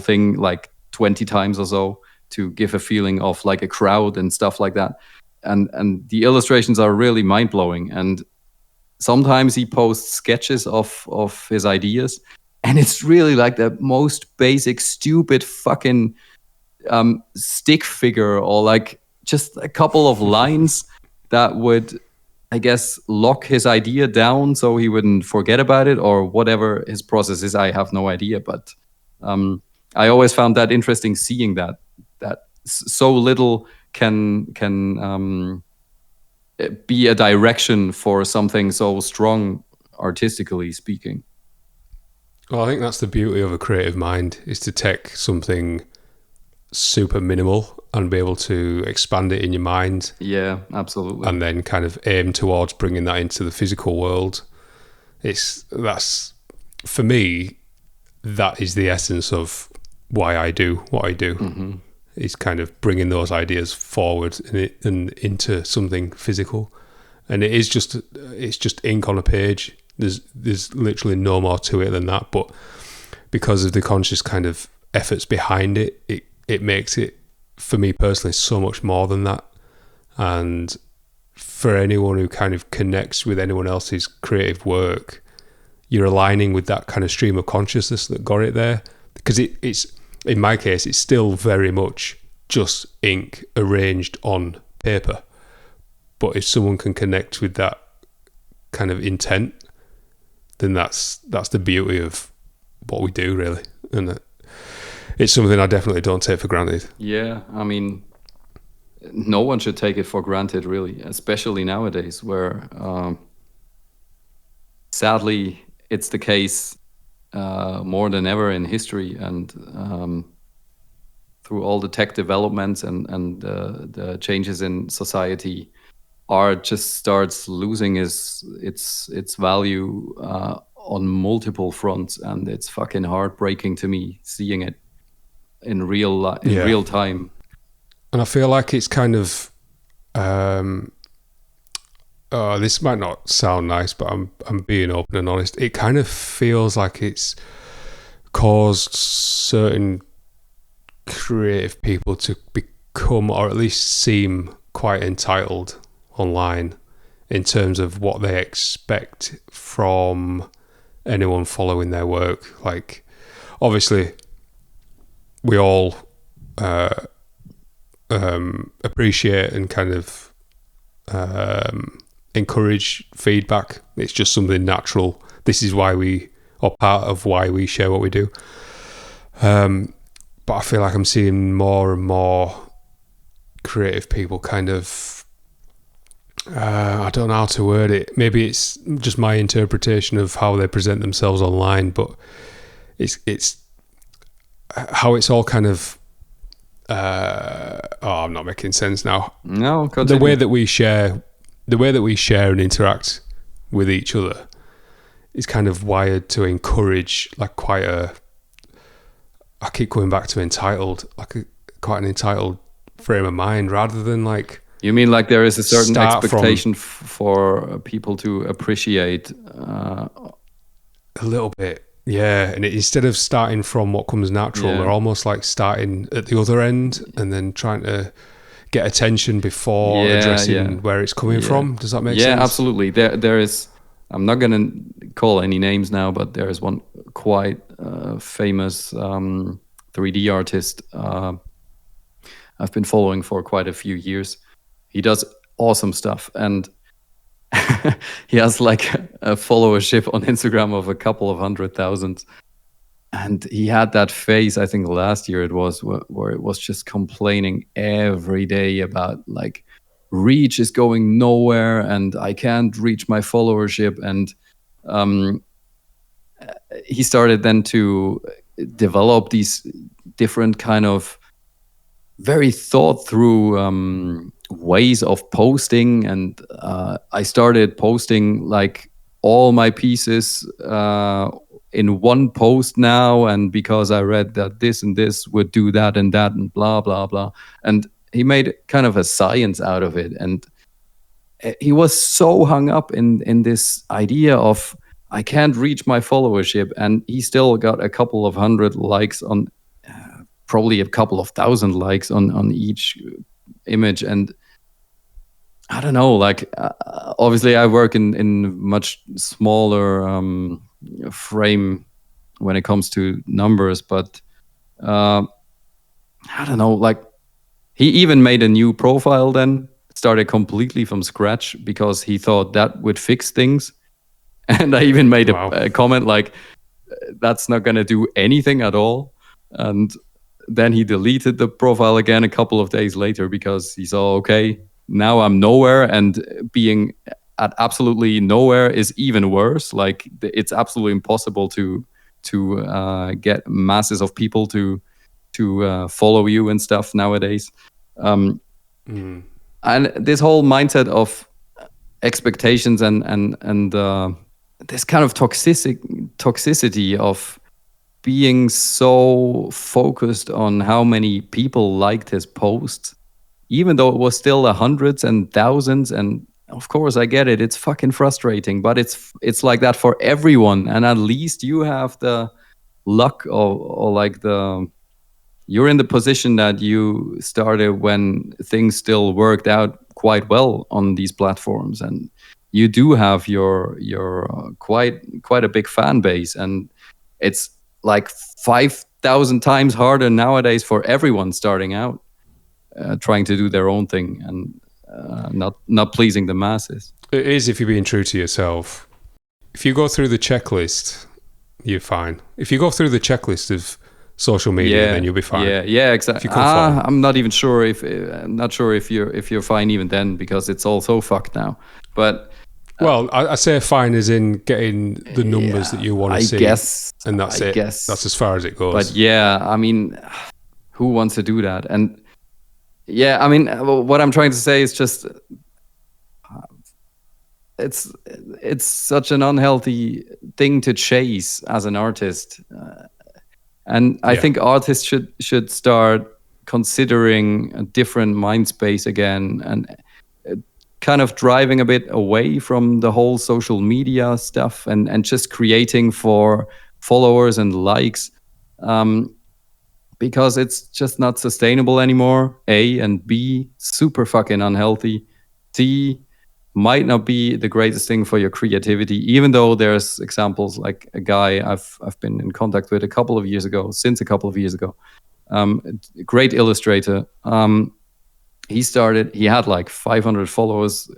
thing like 20 times or so to give a feeling of like a crowd and stuff like that. And the illustrations are really mind-blowing. And sometimes he posts sketches of his ideas, and it's really like the most basic, stupid fucking stick figure, or like just a couple of lines that would, I guess, lock his idea down so he wouldn't forget about it, or whatever his process is. I have no idea, but I always found that interesting, seeing that so little can be a direction for something so strong, artistically speaking. Well, I think that's the beauty of a creative mind, is to take something super minimal and be able to expand it in your mind. Yeah, absolutely. And then kind of aim towards bringing that into the physical world. That's for me, that is the essence of why I do what I do. Mm-hmm. Is kind of bringing those ideas forward and into something physical. And it's just ink on a page. There's literally no more to it than that. But because of the conscious kind of efforts behind it, it makes it, for me personally, so much more than that. And for anyone who kind of connects with anyone else's creative work, you're aligning with that kind of stream of consciousness that got it there. Because it's, in my case, it's still very much just ink arranged on paper. But if someone can connect with that kind of intent, then that's the beauty of what we do, really. And it's something I definitely don't take for granted. Yeah, I mean, no one should take it for granted, really, especially nowadays, where sadly it's the case more than ever in history, and through all the tech developments and the changes in society, art just starts losing its value on multiple fronts, and it's fucking heartbreaking to me seeing it in real time. And I feel like it's kind of this might not sound nice, but I'm being open and honest. It kind of feels like it's caused certain creative people to become, or at least seem, quite entitled online in terms of what they expect from anyone following their work. Like, obviously, we all appreciate and kind of encourage feedback. It's just something natural. This is why part of why we share what we do. But I feel like I'm seeing more and more creative people kind of, I don't know how to word it. Maybe it's just my interpretation of how they present themselves online, but it's how it's all kind of, I'm not making sense now. No, continue. The way that we share and interact with each other is kind of wired to encourage like quite I keep going back to entitled, quite an entitled frame of mind, rather than like. You mean like there is a certain expectation for people to appreciate a little bit, yeah. And instead of starting from what comes natural, they're almost like starting at the other end and then trying to get attention before addressing where it's coming from. Does that make sense? Yeah, absolutely. There is. I'm not gonna call any names now, but there is one quite famous 3D artist I've been following for quite a few years. He does awesome stuff, and he has like a followership on Instagram of a couple of 100,000. And he had that phase, I think last year it was, where it was just complaining every day about like reach is going nowhere and I can't reach my followership. And he started then to develop these different kind of very thought through ways of posting. And I started posting like all my pieces in one post now, and because I read that this and this would do that and blah blah blah, and he made kind of a science out of it. And he was so hung up in this idea of I can't reach my followership, and he still got a couple of hundred likes on probably a couple of thousand likes on each image. And I don't know, like obviously I work in much smaller frame when it comes to numbers, but I don't know, like he even made a new profile then, started completely from scratch because he thought that would fix things. And I even made a comment like, that's not going to do anything at all. And then he deleted the profile again a couple of days later because he saw, okay, now I'm nowhere, and being at absolutely nowhere is even worse. Like it's absolutely impossible to get masses of people to follow you and stuff nowadays. And this whole mindset of expectations and this kind of toxicity of being so focused on how many people liked his posts, even though it was still hundreds and thousands. And of course, I get it. It's fucking frustrating, but it's like that for everyone. And at least you have the luck or like you're in the position that you started when things still worked out quite well on these platforms, and you do have your quite a big fan base, and it's like 5,000 times harder nowadays for everyone starting out, trying to do their own thing and not pleasing the masses. It is if you're being true to yourself. If you go through the checklist, you're fine. If you go through the checklist of social media, then you'll be fine. Yeah, exactly. I'm not even sure if you're fine even then, because it's all so fucked now. But well, I say fine as in getting the numbers that you want to see. And that's it. That's as far as it goes. But yeah, I mean, who wants to do that? And yeah, I mean, what I'm trying to say is just it's such an unhealthy thing to chase as an artist. And I think artists should start considering a different mind space again, and kind of driving a bit away from the whole social media stuff and just creating for followers and likes, because it's just not sustainable anymore. A, and B, super fucking unhealthy. C, might not be the greatest thing for your creativity, even though there's examples like a guy I've been in contact with since a couple of years ago, great illustrator. He had like 500 followers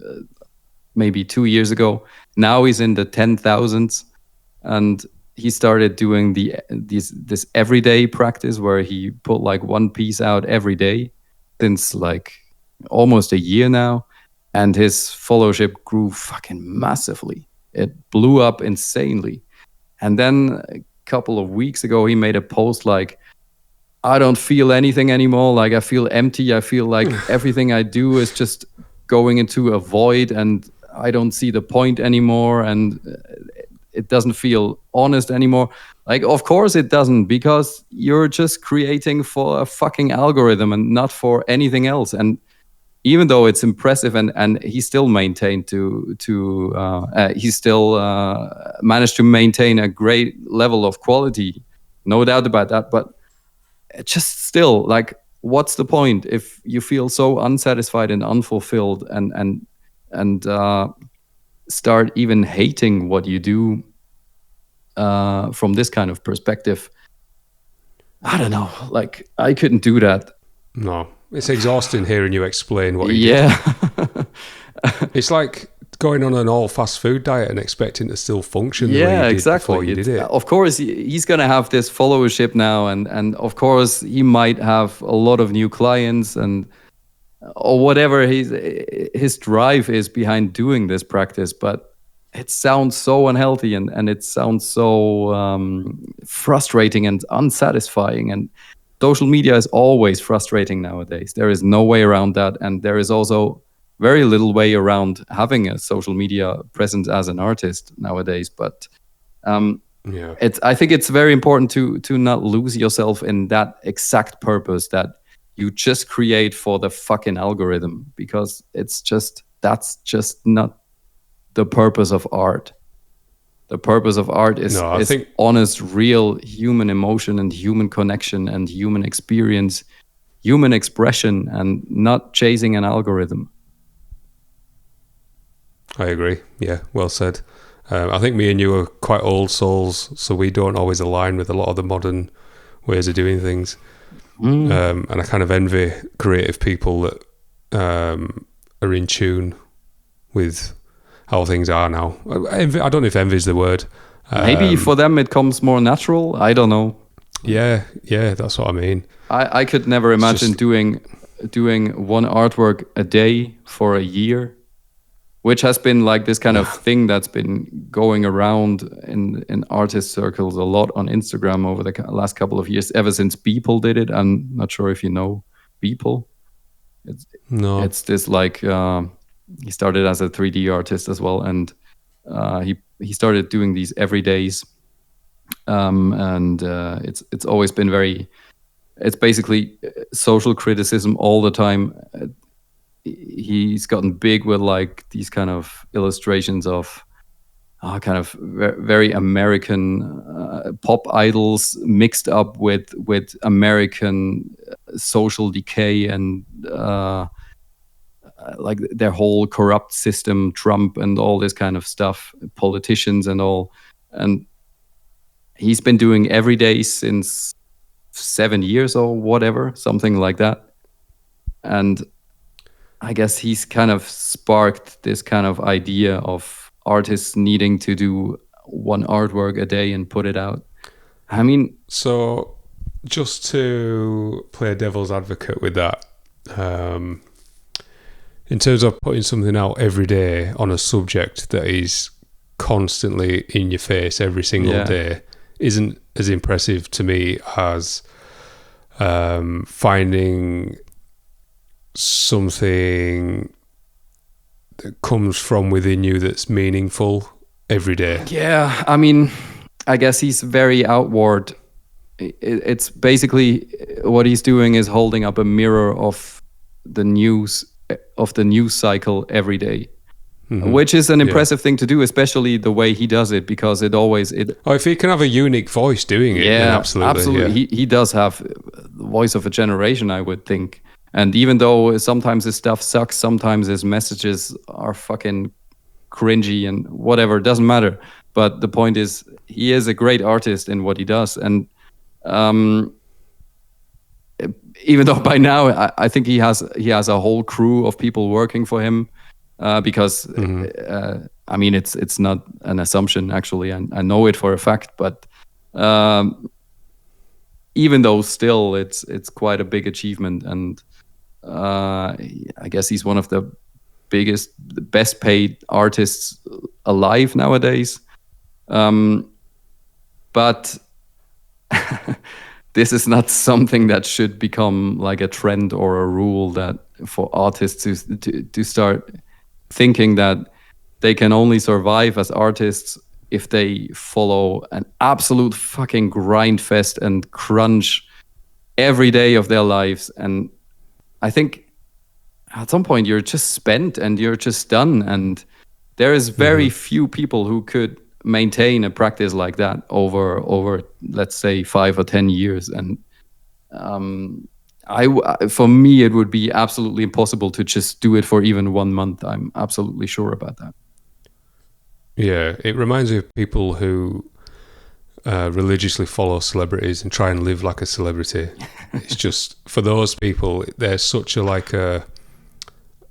maybe 2 years ago. Now he's in the 10,000s, and he started doing this everyday practice where he put like one piece out every day since like almost a year now. And his followership grew fucking massively. It blew up insanely. And then a couple of weeks ago, he made a post like, I don't feel anything anymore. Like, I feel empty. I feel like everything I do is just going into a void, and I don't see the point anymore. And it doesn't feel honest anymore. Like, of course it doesn't, because you're just creating for a fucking algorithm and not for anything else. And even though it's impressive, and he still maintained he still managed to maintain a great level of quality, no doubt about that. But just still, like, what's the point if you feel so unsatisfied and unfulfilled, and start even hating what you do from this kind of perspective? I don't know. Like, I couldn't do that. No. It's exhausting hearing you explain what you did. It's like going on an all fast food diet and expecting to still function the way you did before you did it. Of course, he's going to have this followership now, and of course, he might have a lot of new clients or whatever his drive is behind doing this practice. But it sounds so unhealthy, and it sounds so frustrating and unsatisfying. And social media is always frustrating nowadays. There is no way around that. And there is also very little way around having a social media presence as an artist nowadays. But I think it's very important to not lose yourself in that exact purpose that you just create for the fucking algorithm, because that's just not the purpose of art. The purpose of art is honest, real human emotion and human connection and human experience, human expression, and not chasing an algorithm. I agree. Yeah, well said. I think me and you are quite old souls, so we don't always align with a lot of the modern ways of doing things. And I kind of envy creative people that are in tune with how things are now. I don't know if envy is the word. Maybe for them it comes more natural. I don't know. Yeah, that's what I mean. I could never imagine doing one artwork a day for a year, which has been like this kind of thing that's been going around in artist circles a lot on Instagram over the last couple of years, ever since Beeple did it. I'm not sure if you know Beeple. No. It's this like he started as a 3D artist as well, and he started doing these everydays, and it's always been very. It's basically social criticism all the time. He's gotten big with like these kind of illustrations of kind of very American pop idols mixed up with American social decay and like their whole corrupt system, Trump and all this kind of stuff, politicians and all. And he's been doing every day since 7 years or whatever, something like that. And I guess he's kind of sparked this kind of idea of artists needing to do one artwork a day and put it out. I mean, so just to play devil's advocate with that, in terms of putting something out every day on a subject that is constantly in your face every single day isn't as impressive to me as finding something that comes from within you that's meaningful every day. Yeah, I mean, I guess he's very outward. It's basically what he's doing is holding up a mirror of the news cycle every day. Mm-hmm. Which is an impressive thing to do, especially the way he does it, because if he can have a unique voice doing it, then absolutely. Yeah. He does have the voice of a generation, I would think. And even though sometimes his stuff sucks, sometimes his messages are fucking cringy and whatever, it doesn't matter. But the point is, he is a great artist in what he does. And even though by now I think he has a whole crew of people working for him, because I mean it's not an assumption actually, and I know it for a fact. But even though still it's quite a big achievement, and I guess he's one of the best paid artists alive nowadays. But this is not something that should become like a trend or a rule that for artists to start thinking that they can only survive as artists if they follow an absolute fucking grind fest and crunch every day of their lives. And I think at some point you're just spent and you're just done. And there is very few people who could maintain a practice like that over let's say 5 or 10 years. And for me, it would be absolutely impossible to just do it for even 1 month. I'm absolutely sure about that. Yeah, it reminds me of people who religiously follow celebrities and try and live like a celebrity. It's just, for those people, they're such an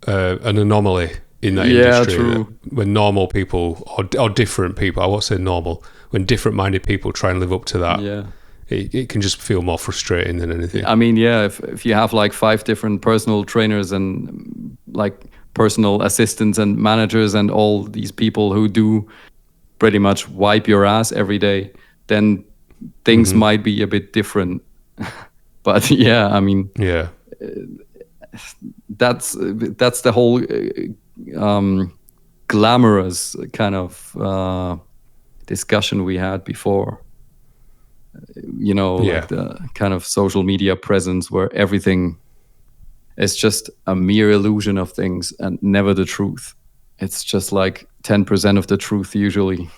anomaly in that industry. True. That when normal people, or different people, I won't say normal, when different-minded people try and live up to that, it can just feel more frustrating than anything. I mean, if you have like 5 different personal trainers and like personal assistants and managers and all these people who do pretty much wipe your ass every day, then things might be a bit different. But yeah, I mean, that's the whole glamorous kind of discussion we had before. Like the kind of social media presence where everything is just a mere illusion of things and never the truth. It's just like 10% of the truth usually.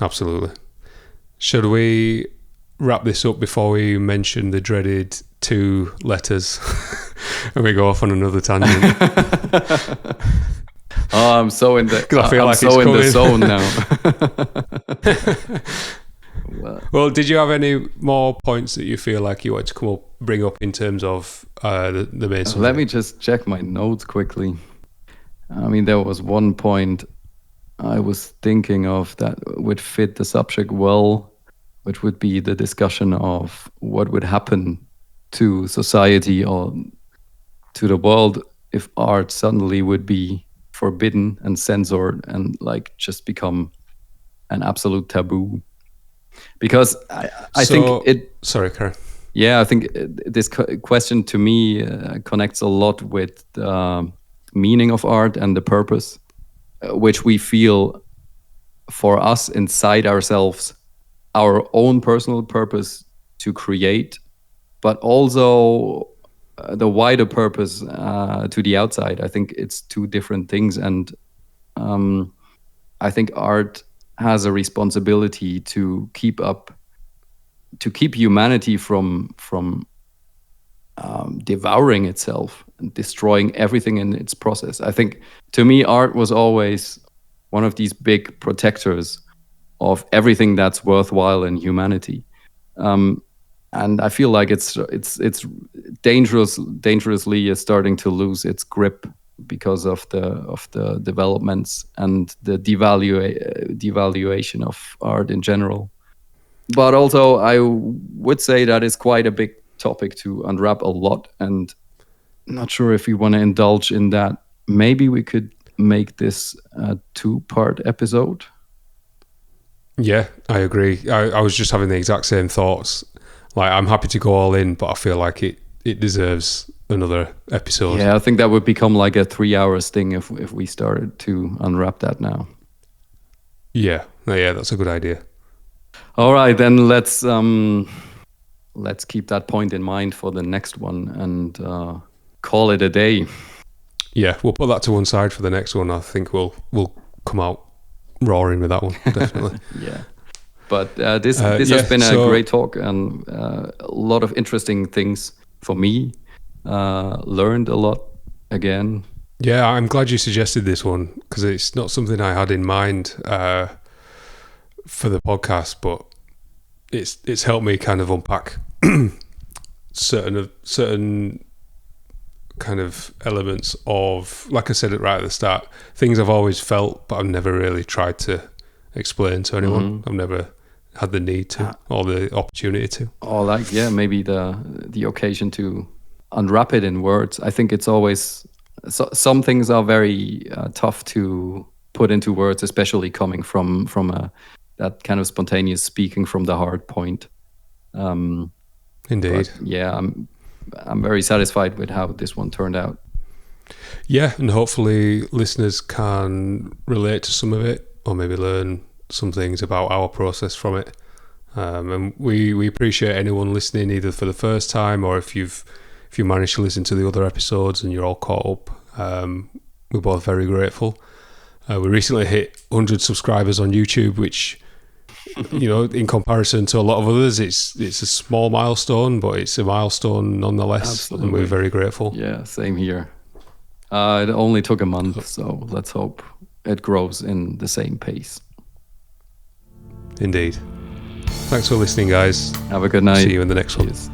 Absolutely. Should we wrap this up before we mention the dreaded 2 letters and we go off on another tangent? Oh, I'm so in the zone now. Well, did you have any more points that you feel like you want to bring up in terms of the main subject? Let me just check my notes quickly. I mean, there was one point I was thinking of that would fit the subject well, which would be the discussion of what would happen to society or to the world if art suddenly would be forbidden and censored and like just become an absolute taboo. Because I think it... Sorry, Karen. Yeah, I think this question to me connects a lot with the meaning of art and the purpose, which we feel for us inside ourselves, our own personal purpose to create, but also the wider purpose to the outside. I think it's two different things. And I think art has a responsibility to keep humanity from devouring itself and destroying everything in its process. I think to me, art was always one of these big protectors of everything that's worthwhile in humanity. And I feel like it's dangerously starting to lose its grip because of the developments and the devaluation of art in general. But also, I would say that is quite a big topic to unwrap a lot, and I'm not sure if we want to indulge in that. Maybe we could make this a 2-part episode. Yeah, I agree. I was just having the exact same thoughts. Like, I'm happy to go all in, but I feel like it deserves another episode. Yeah, I think that would become like a 3 hours thing if we started to unwrap that now. Yeah, that's a good idea. All right, then let's keep that point in mind for the next one and call it a day. Yeah, we'll put that to one side for the next one. I think we'll come out roaring with that one, definitely. Yeah. But this has been a great talk and a lot of interesting things for me. Learned a lot again. Yeah, I'm glad you suggested this one because it's not something I had in mind for the podcast, but it's helped me kind of unpack certain kind of elements of, like I said it right at the start, things I've always felt, but I've never really tried to explain to anyone. I've never had the need to or the opportunity to. Or like, maybe the occasion to unwrap it in words. I think it's always, some things are very tough to put into words, especially coming from that kind of spontaneous speaking from the heart point. Indeed. I'm very satisfied with how this one turned out. Yeah, and hopefully listeners can relate to some of it or maybe learn some things about our process from it. And we appreciate anyone listening either for the first time or if you managed to listen to the other episodes and you're all caught up. We're both very grateful. We recently hit 100 subscribers on YouTube, which, you know, in comparison to a lot of others, it's a small milestone, but it's a milestone nonetheless. Absolutely. And we're very grateful. Yeah, same here. It only took a month, so let's hope it grows in the same pace. Indeed. Thanks for listening, guys. Have a good night. See you in the next one. Cheers.